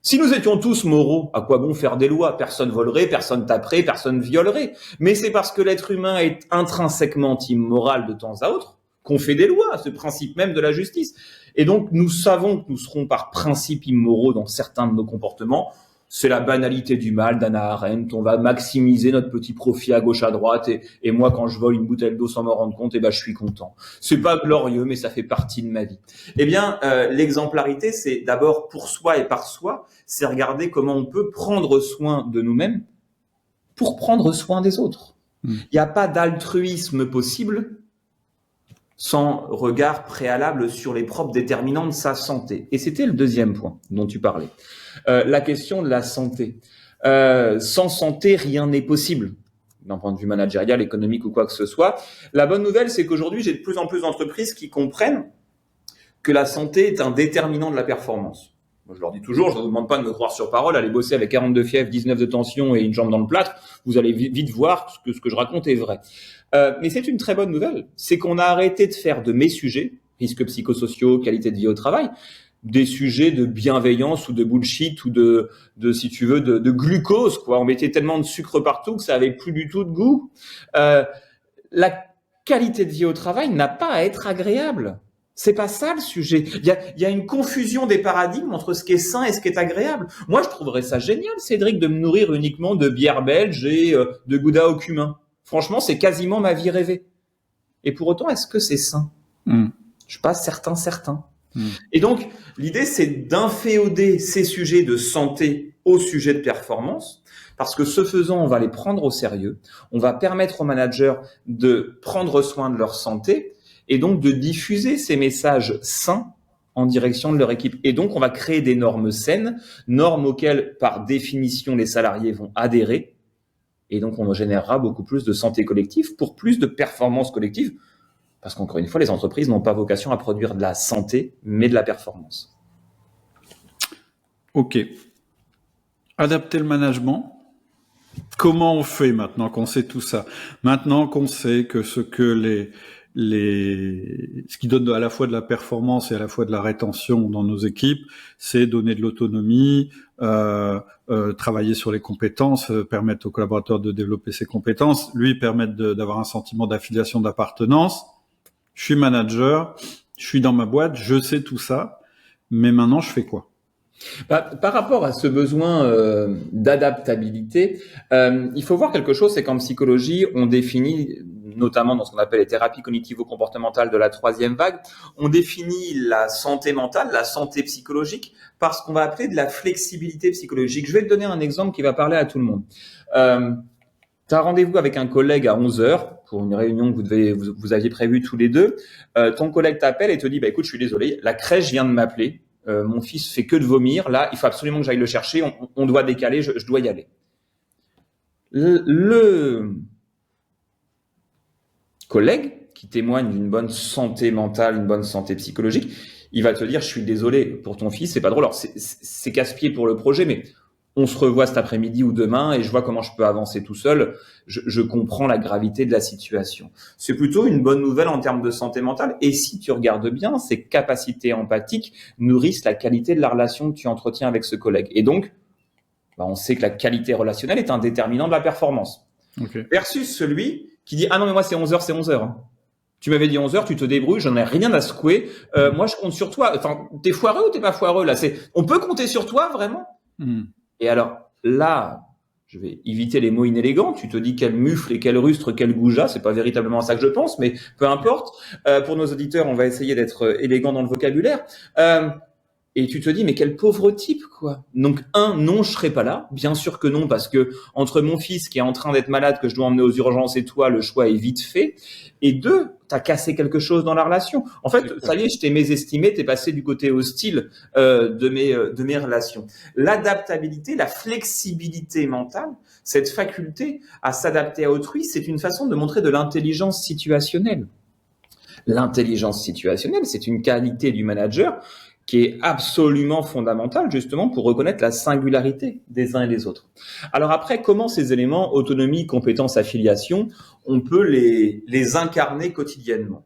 Si nous étions tous moraux, à quoi bon faire des lois? Personne volerait, personne taperait, personne violerait. Mais c'est parce que l'être humain est intrinsèquement immoral de temps à autre qu'on fait des lois, ce principe même de la justice. Et donc, nous savons que nous serons par principe immoraux dans certains de nos comportements. C'est la banalité du mal d'Hannah Arendt. On va maximiser notre petit profit à gauche, à droite. Et moi, quand je vole une bouteille d'eau sans m'en rendre compte, je suis content. C'est pas glorieux, mais ça fait partie de ma vie. Eh bien, l'exemplarité, c'est d'abord pour soi et par soi. C'est regarder comment on peut prendre soin de nous-mêmes pour prendre soin des autres. Il n'y a pas d'altruisme possible sans regard préalable sur les propres déterminants de sa santé. Et c'était le deuxième point dont tu parlais. La question de la santé. Sans santé, rien n'est possible, d'un point de vue managérial, économique ou quoi que ce soit. La bonne nouvelle, c'est qu'aujourd'hui, j'ai de plus en plus d'entreprises qui comprennent que la santé est un déterminant de la performance. Moi, je leur dis toujours, je ne vous demande pas de me croire sur parole, allez bosser avec 42 fièvres, 19 de tension et une jambe dans le plâtre, vous allez vite voir que ce que je raconte est vrai. Mais c'est une très bonne nouvelle, c'est qu'on a arrêté de faire de mes sujets, risques psychosociaux, qualité de vie au travail, des sujets de bienveillance ou de bullshit ou de si tu veux, de glucose, quoi. On mettait tellement de sucre partout que ça avait plus du tout de goût. La qualité de vie au travail n'a pas à être agréable. C'est pas ça le sujet. Il y a une confusion des paradigmes entre ce qui est sain et ce qui est agréable. Moi, je trouverais ça génial, Cédric, de me nourrir uniquement de bière belge et de gouda au cumin. Franchement, c'est quasiment ma vie rêvée. Et pour autant, est-ce que c'est sain? Je suis pas certain. Et donc, l'idée, c'est d'inféoder ces sujets de santé aux sujets de performance, parce que ce faisant, on va les prendre au sérieux, on va permettre aux managers de prendre soin de leur santé et donc de diffuser ces messages sains en direction de leur équipe. Et donc, on va créer des normes saines, normes auxquelles, par définition, les salariés vont adhérer. Et donc, on générera beaucoup plus de santé collective pour plus de performance collective. Parce qu'encore une fois, les entreprises n'ont pas vocation à produire de la santé, mais de la performance. Ok. Adapter le management. Comment on fait maintenant qu'on sait tout ça? Maintenant qu'on sait que ce qui donne à la fois de la performance et à la fois de la rétention dans nos équipes, c'est donner de l'autonomie, travailler sur les compétences, permettre aux collaborateurs de développer ses compétences, lui permettre d'avoir un sentiment d'affiliation, d'appartenance. Je suis manager, je suis dans ma boîte, je sais tout ça, mais maintenant je fais quoi? Par rapport à ce besoin d'adaptabilité, il faut voir quelque chose, c'est qu'en psychologie, on définit, notamment dans ce qu'on appelle les thérapies cognitivo-comportementales de la troisième vague, on définit la santé mentale, la santé psychologique, par ce qu'on va appeler de la flexibilité psychologique. Je vais te donner un exemple qui va parler à tout le monde. Tu as rendez-vous avec un collègue à 11h pour une réunion que vous aviez prévue tous les deux. Ton collègue t'appelle et te dit, écoute, je suis désolé, la crèche vient de m'appeler. Mon fils fait que de vomir. Là, il faut absolument que j'aille le chercher. On doit décaler. Je dois y aller. Le collègue qui témoigne d'une bonne santé mentale, une bonne santé psychologique, il va te dire, je suis désolé pour ton fils, c'est pas drôle. Alors, c'est casse-pied pour le projet, mais on se revoit cet après-midi ou demain et je vois comment je peux avancer tout seul. Je comprends la gravité de la situation. C'est plutôt une bonne nouvelle en termes de santé mentale. Et si tu regardes bien, ces capacités empathiques nourrissent la qualité de la relation que tu entretiens avec ce collègue. Et donc, on sait que la qualité relationnelle est un déterminant de la performance. Okay. Versus celui qui dit « Ah non, mais moi, c'est 11h, c'est 11h. Tu m'avais dit 11h, tu te débrouilles, j'en ai rien à secouer. Moi, je compte sur toi. Enfin, t'es foireux ou t'es pas foireux là? On peut compter sur toi, vraiment ?» Et alors, là, je vais éviter les mots inélégants. Tu te dis quel mufle et quel rustre, quel goujat. C'est pas véritablement ça que je pense, mais peu importe. Pour nos auditeurs, on va essayer d'être élégant dans le vocabulaire. Et tu te dis, mais quel pauvre type, quoi. Donc, non, je serai pas là. Bien sûr que non, parce que entre mon fils qui est en train d'être malade, que je dois emmener aux urgences et toi, le choix est vite fait. Et 2, t'as cassé quelque chose dans la relation. En fait, ça y est, je t'ai mésestimé, t'es passé du côté hostile de mes relations. L'adaptabilité, la flexibilité mentale, cette faculté à s'adapter à autrui, c'est une façon de montrer de l'intelligence situationnelle. L'intelligence situationnelle, c'est une qualité du manager qui est absolument fondamentale justement pour reconnaître la singularité des uns et des autres. Alors après, comment ces éléments, autonomie, compétence, affiliation, on peut les incarner quotidiennement?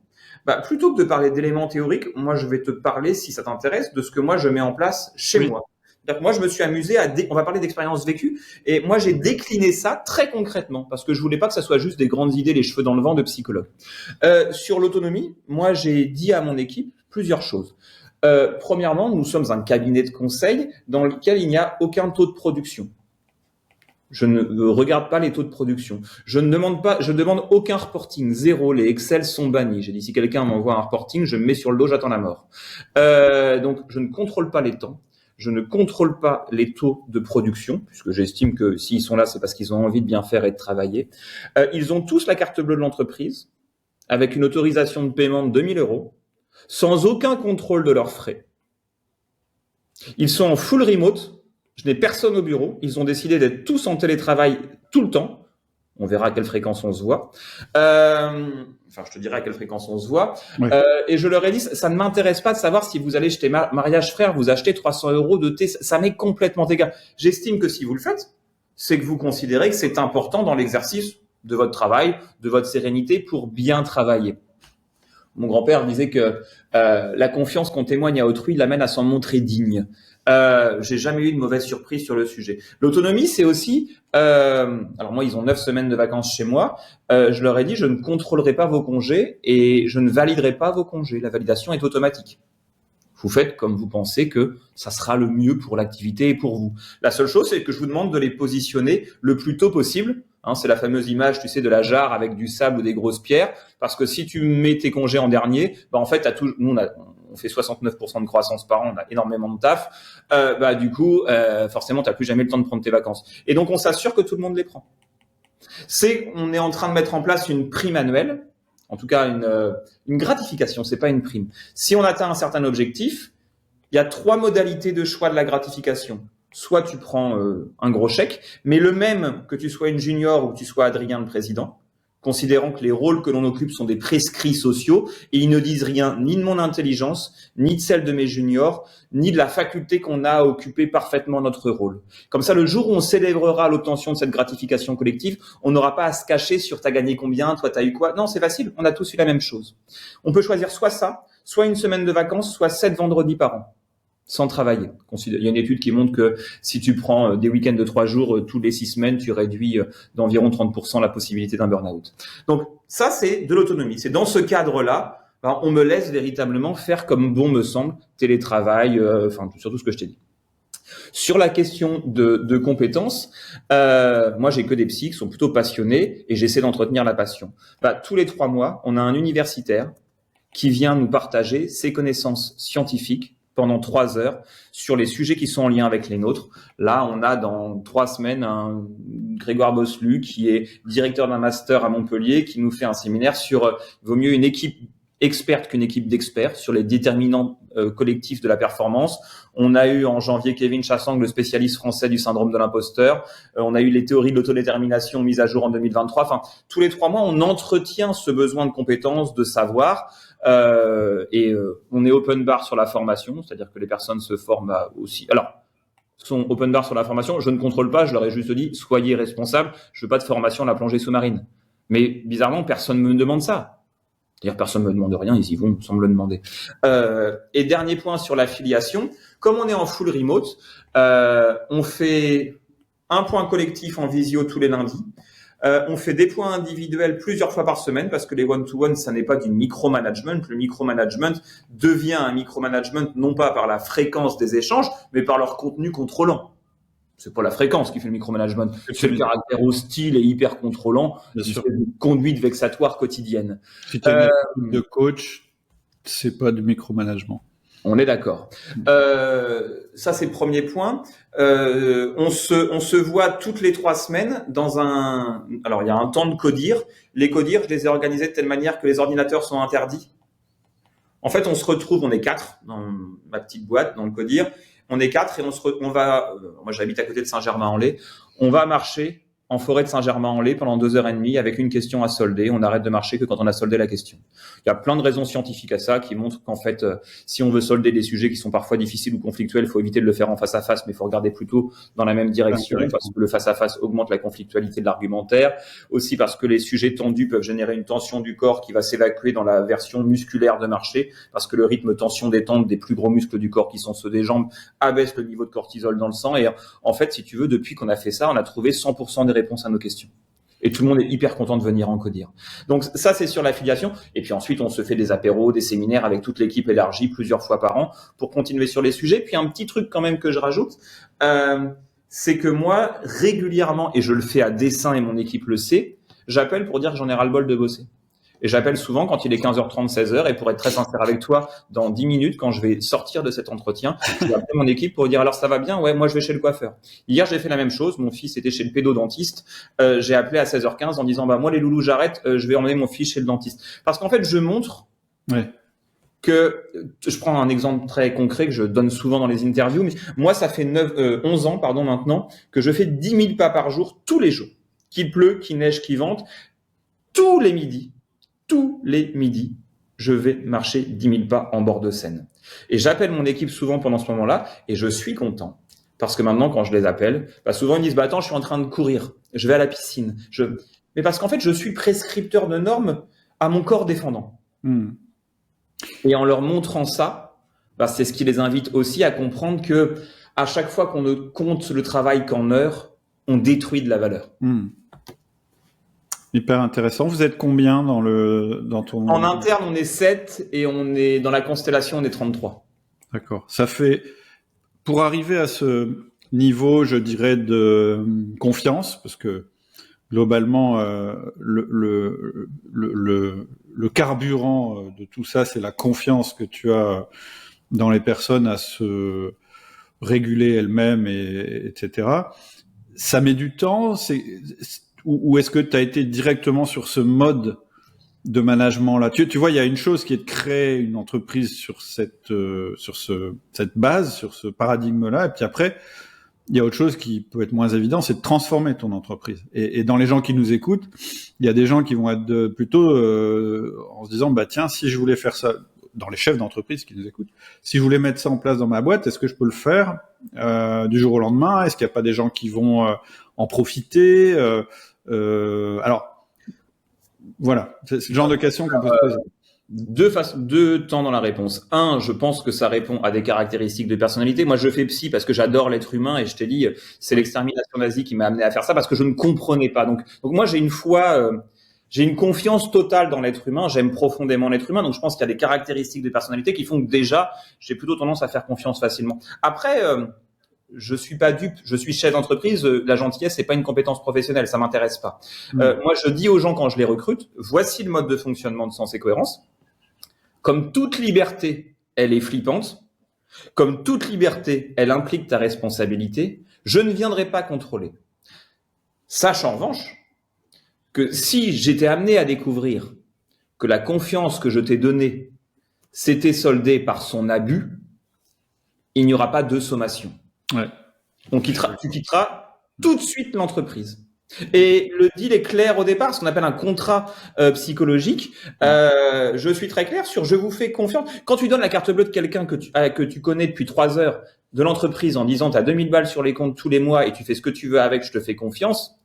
Plutôt que de parler d'éléments théoriques, moi je vais te parler, si ça t'intéresse, de ce que moi je mets en place chez moi. Donc, moi je me suis amusé on va parler d'expérience vécue, et moi j'ai décliné ça très concrètement, parce que je voulais pas que ça soit juste des grandes idées, les cheveux dans le vent de psychologue. Sur l'autonomie, moi j'ai dit à mon équipe plusieurs choses. Premièrement, nous sommes un cabinet de conseil dans lequel il n'y a aucun taux de production. Je ne regarde pas les taux de production. Je demande aucun reporting, zéro. Les Excel sont bannis. J'ai dit, si quelqu'un m'envoie un reporting, je me mets sur le dos, j'attends la mort. Donc, je ne contrôle pas les temps. Je ne contrôle pas les taux de production, puisque j'estime que s'ils sont là, c'est parce qu'ils ont envie de bien faire et de travailler. Ils ont tous la carte bleue de l'entreprise, avec une autorisation de paiement de 2 000 €. Sans aucun contrôle de leurs frais. Ils sont en full remote. Je n'ai personne au bureau. Ils ont décidé d'être tous en télétravail tout le temps. On verra à quelle fréquence on se voit. Je te dirai à quelle fréquence on se voit. Oui. Et je leur ai dit, ça ne m'intéresse pas de savoir si vous allez jeter Mariage Frère, vous achetez 300 € de thé. Ça m'est complètement égal. J'estime que si vous le faites, c'est que vous considérez que c'est important dans l'exercice de votre travail, de votre sérénité pour bien travailler. Mon grand-père disait que la confiance qu'on témoigne à autrui l'amène à s'en montrer digne. J'ai jamais eu de mauvaise surprise sur le sujet. L'autonomie, c'est aussi... alors moi, ils ont 9 semaines de vacances chez moi. Je leur ai dit, je ne contrôlerai pas vos congés et je ne validerai pas vos congés. La validation est automatique. Vous faites comme vous pensez que ça sera le mieux pour l'activité et pour vous. La seule chose, c'est que je vous demande de les positionner le plus tôt possible. C'est la fameuse image, tu sais, de la jarre avec du sable ou des grosses pierres. Parce que si tu mets tes congés en dernier, en fait, nous, on fait 69% de croissance par an, on a énormément de taf, du coup, forcément, tu n'as plus jamais le temps de prendre tes vacances. Et donc, on s'assure que tout le monde les prend. On est en train de mettre en place une prime annuelle, en tout cas une gratification, c'est pas une prime. Si on atteint un certain objectif, il y a 3 modalités de choix de la gratification. Soit tu prends un gros chèque, mais le même que tu sois une junior ou que tu sois Adrien le président, considérant que les rôles que l'on occupe sont des prescrits sociaux et ils ne disent rien ni de mon intelligence, ni de celle de mes juniors, ni de la faculté qu'on a à occuper parfaitement notre rôle. Comme ça, le jour où on célébrera l'obtention de cette gratification collective, on n'aura pas à se cacher sur t'as gagné combien, toi t'as eu quoi. Non, c'est facile, on a tous eu la même chose. On peut choisir soit ça, soit une semaine de vacances, soit 7 vendredis par an, sans travailler. Il y a une étude qui montre que si tu prends des week-ends de 3 jours tous les 6 semaines, tu réduis d'environ 30% la possibilité d'un burn-out. Donc ça, c'est de l'autonomie. C'est dans ce cadre-là, on me laisse véritablement faire comme bon me semble, télétravail, surtout ce que je t'ai dit. Sur la question de compétences, moi j'ai que des psys qui sont plutôt passionnés et j'essaie d'entretenir la passion. Tous les 3 mois, on a un universitaire qui vient nous partager ses connaissances scientifiques pendant 3 heures sur les sujets qui sont en lien avec les nôtres. Là, on a dans 3 semaines un Grégoire Bosselu qui est directeur d'un master à Montpellier qui nous fait un séminaire sur vaut mieux une équipe experte qu'une équipe d'experts sur les déterminants collectifs de la performance. On a eu en janvier Kevin Chassang, le spécialiste français du syndrome de l'imposteur. On a eu les théories de l'autodétermination mises à jour en 2023. Enfin, tous les 3 mois, on entretient ce besoin de compétences, de savoir. On est open bar sur la formation, c'est-à-dire que les personnes se forment aussi. Alors, sont open bar sur la formation. Je ne contrôle pas, je leur ai juste dit, soyez responsables. Je veux pas de formation à la plongée sous-marine. Mais bizarrement, personne me demande ça. C'est-à-dire personne me demande rien, ils y vont sans me le demander. Et dernier point sur l'affiliation, comme on est en full remote, on fait un point collectif en visio tous les lundis. On fait des points individuels plusieurs fois par semaine parce que les one-to-one, ça n'est pas du micromanagement. Le micromanagement devient un micromanagement non pas par la fréquence des échanges, mais par leur contenu contrôlant. C'est pas la fréquence qui fait le micromanagement, c'est le caractère hostile et hyper contrôlant, une conduite vexatoire quotidienne. Si tu as une équipe de coach, c'est pas du micromanagement. On est d'accord. Ça, c'est le premier point. On se voit toutes les 3 semaines alors il y a un temps de codir. Les codires, je les ai organisés de telle manière que les ordinateurs sont interdits. En fait, on se retrouve, on est 4 dans ma petite boîte, dans le codir. On est 4 et on va, moi j'habite à côté de Saint-Germain-en-Laye, on va marcher en forêt de Saint-Germain-en-Laye pendant 2h30 avec une question à solder. On n'arrête de marcher que quand on a soldé la question. Il y a plein de raisons scientifiques à ça qui montrent qu'en fait, si on veut solder des sujets qui sont parfois difficiles ou conflictuels, il faut éviter de le faire en face à face, mais il faut regarder plutôt dans la même direction parce que le face à face augmente la conflictualité de l'argumentaire. Aussi parce que les sujets tendus peuvent générer une tension du corps qui va s'évacuer dans la version musculaire de marcher parce que le rythme tension-détente des plus gros muscles du corps qui sont ceux des jambes abaisse le niveau de cortisol dans le sang. Et en fait, si tu veux, depuis qu'on a fait ça, on a trouvé 100% des réponses à nos questions. Et tout le monde est hyper content de venir en codir. Donc ça, c'est sur l'affiliation. Et puis ensuite, on se fait des apéros, des séminaires avec toute l'équipe élargie plusieurs fois par an pour continuer sur les sujets. Puis un petit truc quand même que je rajoute, c'est que moi, régulièrement, et je le fais à dessein et mon équipe le sait, j'appelle pour dire que j'en ai ras-le-bol de bosser. Et j'appelle souvent quand il est 15h30, 16h. Et pour être très sincère avec toi, dans 10 minutes, quand je vais sortir de cet entretien, je vais appeler mon équipe pour dire alors ça va bien? Ouais, moi je vais chez le coiffeur. Hier, j'ai fait la même chose. Mon fils était chez le pédodontiste. J'ai appelé à 16h15 en disant moi les loulous, j'arrête. Je vais emmener mon fils chez le dentiste. Parce qu'en fait, je montre que je prends un exemple très concret que je donne souvent dans les interviews. Mais moi, ça fait 11 ans maintenant que je fais 10 000 pas par jour tous les jours. Qu'il pleut, qu'il neige, qu'il vente, tous les midis, je vais marcher 10 000 pas en bord de Seine. Et j'appelle mon équipe souvent pendant ce moment-là et je suis content. Parce que maintenant, quand je les appelle, souvent ils me disent attends, je suis en train de courir, je vais à la piscine. Mais parce qu'en fait, je suis prescripteur de normes à mon corps défendant. Et en leur montrant ça, c'est ce qui les invite aussi à comprendre que à chaque fois qu'on ne compte le travail qu'en heures, on détruit de la valeur. Hyper intéressant. Vous êtes combien dans ton... En interne, on est 7 et on est dans la constellation, on est 33. D'accord. Ça fait, pour arriver à ce niveau, je dirais, de confiance, parce que globalement, le carburant de tout ça, c'est la confiance que tu as dans les personnes à se réguler elles-mêmes, etc. Ça met du temps, ou est-ce que tu as été directement sur ce mode de management là? Tu vois, il y a une chose qui est de créer une entreprise sur cette base, sur ce paradigme-là, et puis après, il y a autre chose qui peut être moins évident, c'est de transformer ton entreprise. Et dans les gens qui nous écoutent, il y a des gens qui vont être plutôt en se disant, bah tiens, si je voulais faire ça, dans les chefs d'entreprise qui nous écoutent, si je voulais mettre ça en place dans ma boîte, est-ce que je peux le faire du jour au lendemain? Est-ce qu'il n'y a pas des gens qui vont en profiter? Alors, voilà, c'est le genre de question qu'on peut se poser. Deux temps dans la réponse. Un, je pense que ça répond à des caractéristiques de personnalité. Moi, je fais psy parce que j'adore l'être humain et je t'ai dit, c'est l'extermination nazie qui m'a amené à faire ça parce que je ne comprenais pas. Donc moi, j'ai une foi, j'ai une confiance totale dans l'être humain. J'aime profondément l'être humain. Donc, je pense qu'il y a des caractéristiques de personnalité qui font que déjà, j'ai plutôt tendance à faire confiance facilement. Après, je suis pas dupe, je suis chef d'entreprise. La gentillesse, c'est pas une compétence professionnelle, ça m'intéresse pas. Moi, je dis aux gens quand je les recrute, voici le mode de fonctionnement de Sens et Cohérence. Comme toute liberté, elle est flippante. Comme toute liberté, elle implique ta responsabilité. Je ne viendrai pas contrôler. Sache en revanche que si j'étais amené à découvrir que la confiance que je t'ai donnée s'était soldée par son abus, il n'y aura pas de sommation. Ouais. Donc, tu quitteras tout de suite l'entreprise. Et le deal est clair au départ, ce qu'on appelle un contrat psychologique. Je suis très clair sur je vous fais confiance. Quand tu donnes la carte bleue de quelqu'un que tu connais depuis 3 heures de l'entreprise en disant tu as 2000 balles sur les comptes tous les mois et tu fais ce que tu veux avec, je te fais confiance,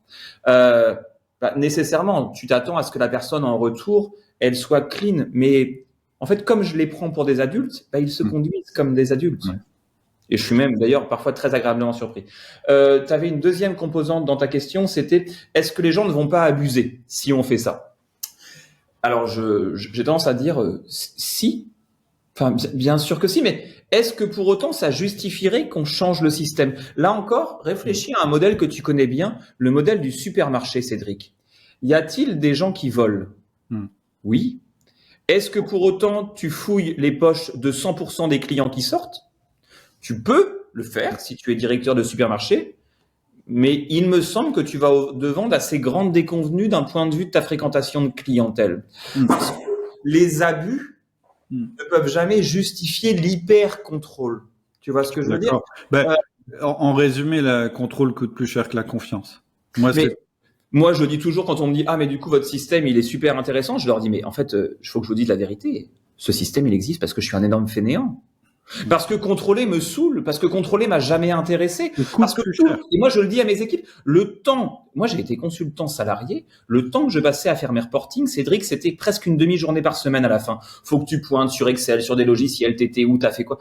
nécessairement, tu t'attends à ce que la personne en retour, elle soit clean. Mais en fait, comme je les prends pour des adultes, ils se conduisent comme des adultes. Ouais. Et je suis même d'ailleurs parfois très agréablement surpris. Tu avais une deuxième composante dans ta question, c'était est-ce que les gens ne vont pas abuser si on fait ça? Alors j'ai tendance à dire si, enfin bien sûr que si, mais est-ce que pour autant ça justifierait qu'on change le système? Là encore, réfléchis à un modèle que tu connais bien, le modèle du supermarché, Cédric. Y a-t-il des gens qui volent? Oui. Est-ce que pour autant tu fouilles les poches de 100% des clients qui sortent? Tu peux le faire si tu es directeur de supermarché, mais il me semble que tu vas au-devant d'assez grandes déconvenues d'un point de vue de ta fréquentation de clientèle. Parce que les abus ne peuvent jamais justifier l'hyper-contrôle. Tu vois ce que je veux dire? En résumé, le contrôle coûte plus cher que la confiance. Moi, je dis toujours quand on me dit « Ah, mais du coup, votre système, il est super intéressant », je leur dis « Mais en fait, il faut que je vous dise la vérité. Ce système, il existe parce que je suis un énorme fainéant. » Parce que contrôler me saoule, parce que contrôler m'a jamais intéressé, parce que et moi je le dis à mes équipes, le temps, moi j'ai été consultant salarié, le temps que je passais à faire mes reportings, Cédric, c'était presque une demi-journée par semaine à la fin. Faut que tu pointes sur Excel, sur des logiciels, t'étais où, t'as fait quoi.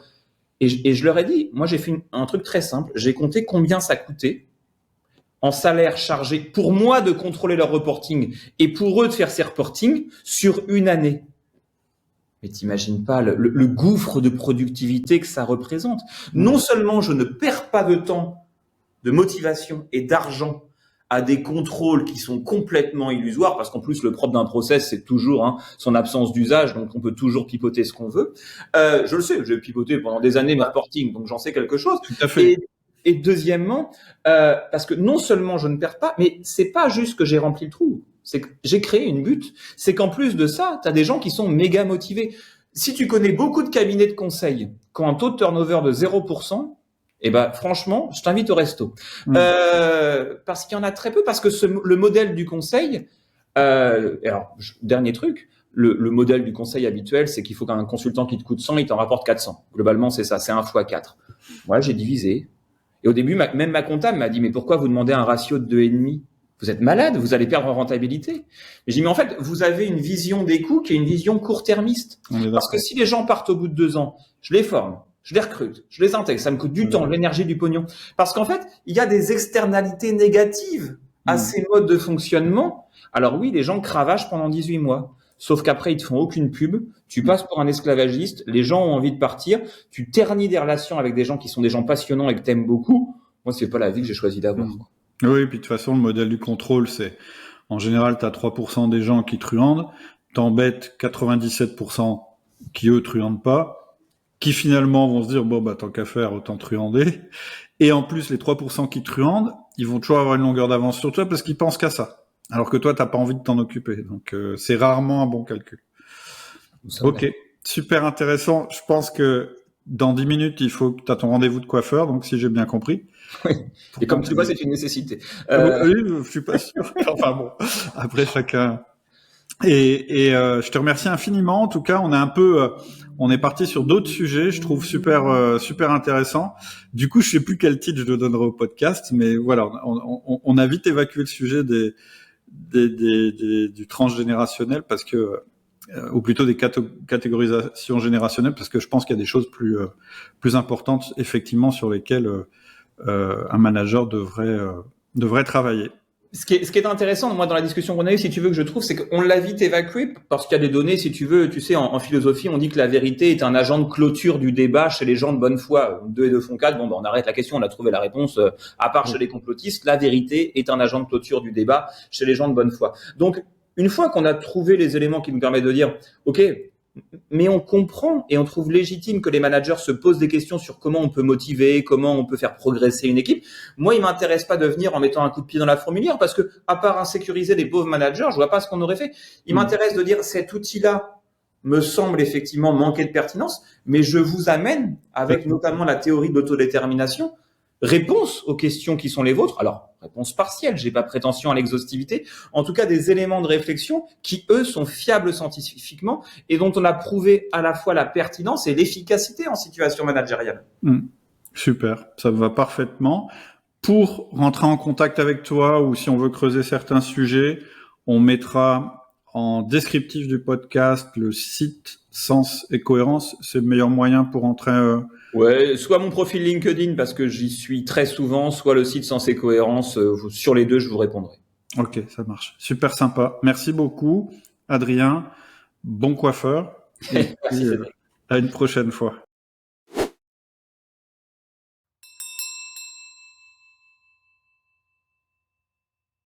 Et je leur ai dit, moi j'ai fait un truc très simple, j'ai compté combien ça coûtait en salaire chargé pour moi de contrôler leur reporting et pour eux de faire ces reportings sur une année. Mais t'imagines pas le gouffre de productivité que ça représente. Non seulement je ne perds pas de temps, de motivation et d'argent à des contrôles qui sont complètement illusoires, parce qu'en plus le propre d'un process c'est toujours son absence d'usage, donc on peut toujours pipoter ce qu'on veut. Je le sais, j'ai pipoté pendant des années mes reporting, donc j'en sais quelque chose. Tout à fait. Et deuxièmement, parce que non seulement je ne perds pas, mais c'est pas juste que j'ai rempli le trou. C'est que j'ai créé une butte. C'est qu'en plus de ça, tu as des gens qui sont méga motivés. Si tu connais beaucoup de cabinets de conseil qui ont un taux de turnover de 0%, franchement, je t'invite au resto. Parce qu'il y en a très peu, parce que le modèle du conseil, dernier truc, le modèle du conseil habituel, c'est qu'il faut qu'un consultant qui te coûte 100, il t'en rapporte 400. Globalement, c'est ça, c'est 1 x 4. Moi, j'ai divisé. Et au début, même ma comptable m'a dit, mais pourquoi vous demandez un ratio de 2,5? Vous êtes malade, vous allez perdre en rentabilité. Et j'ai dit, mais en fait, vous avez une vision des coûts qui est une vision court-termiste. Parce que si les gens partent au bout de 2 ans, je les forme, je les recrute, je les intègre, ça me coûte du temps, de l'énergie, du pognon. Parce qu'en fait, il y a des externalités négatives à ces modes de fonctionnement. Alors oui, les gens cravachent pendant 18 mois. Sauf qu'après, ils te font aucune pub. Tu passes pour un esclavagiste. Les gens ont envie de partir. Tu ternis des relations avec des gens qui sont des gens passionnants et que t'aimes beaucoup. Moi, c'est pas la vie que j'ai choisi d'avoir. Oui, puis de toute façon, le modèle du contrôle, c'est en général, tu as 3% des gens qui truandent, t'embêtes 97% qui, eux, truandent pas, qui finalement vont se dire, bon, bah, tant qu'à faire, autant truander. Et en plus, les 3% qui truandent, ils vont toujours avoir une longueur d'avance sur toi parce qu'ils pensent qu'à ça. Alors que toi, t'as pas envie de t'en occuper. Donc, c'est rarement un bon calcul. Nous sommes Ok, d'accord. super intéressant. Je pense que dans 10 minutes, il faut que tu as ton rendez-vous de coiffeur, donc si j'ai bien compris. Oui. Et Pourtant, comme tu le vois, c'est une nécessité. oui, je suis pas sûr. Enfin bon, après chacun. Je te remercie infiniment. En tout cas, on est parti sur d'autres sujets. Je trouve super intéressant. Du coup, je sais plus quel titre je le donnerai au podcast, mais voilà, on a vite évacué le sujet du transgénérationnel parce que ou plutôt des catégorisations générationnelles, parce que je pense qu'il y a des choses plus importantes, effectivement, sur lesquelles un manager devrait travailler. Ce qui est intéressant, moi, dans la discussion qu'on a eue, si tu veux, que je trouve, c'est qu'on l'a vite évacué, parce qu'il y a des données, si tu veux, tu sais, en philosophie, on dit que la vérité est un agent de clôture du débat chez les gens de bonne foi. 2 et 2 font 4, bon, ben, on arrête la question, on a trouvé la réponse, à part chez les complotistes, la vérité est un agent de clôture du débat chez les gens de bonne foi. Donc, une fois qu'on a trouvé les éléments qui nous permettent de dire, OK, mais on comprend et on trouve légitime que les managers se posent des questions sur comment on peut motiver, comment on peut faire progresser une équipe. Moi, il m'intéresse pas de venir en mettant un coup de pied dans la fourmilière parce que, à part insécuriser les pauvres managers, je vois pas ce qu'on aurait fait. Il m'intéresse de dire cet outil-là me semble effectivement manquer de pertinence, mais je vous amène avec notamment la théorie de l'autodétermination réponse aux questions qui sont les vôtres. Alors, réponse partielle, j'ai pas prétention à l'exhaustivité. En tout cas, des éléments de réflexion qui, eux, sont fiables scientifiquement et dont on a prouvé à la fois la pertinence et l'efficacité en situation managériale. Super, ça me va parfaitement. Pour rentrer en contact avec toi ou si on veut creuser certains sujets, on mettra en descriptif du podcast le site Sens et Cohérence. C'est le meilleur moyen pour entrer. Ouais, soit mon profil LinkedIn parce que j'y suis très souvent, soit le site Sens et Cohérence. Sur les deux, je vous répondrai. Ok, ça marche. Super sympa. Merci beaucoup, Adrien. Bon coiffeur. Et puis, Merci Cédric. à une prochaine fois.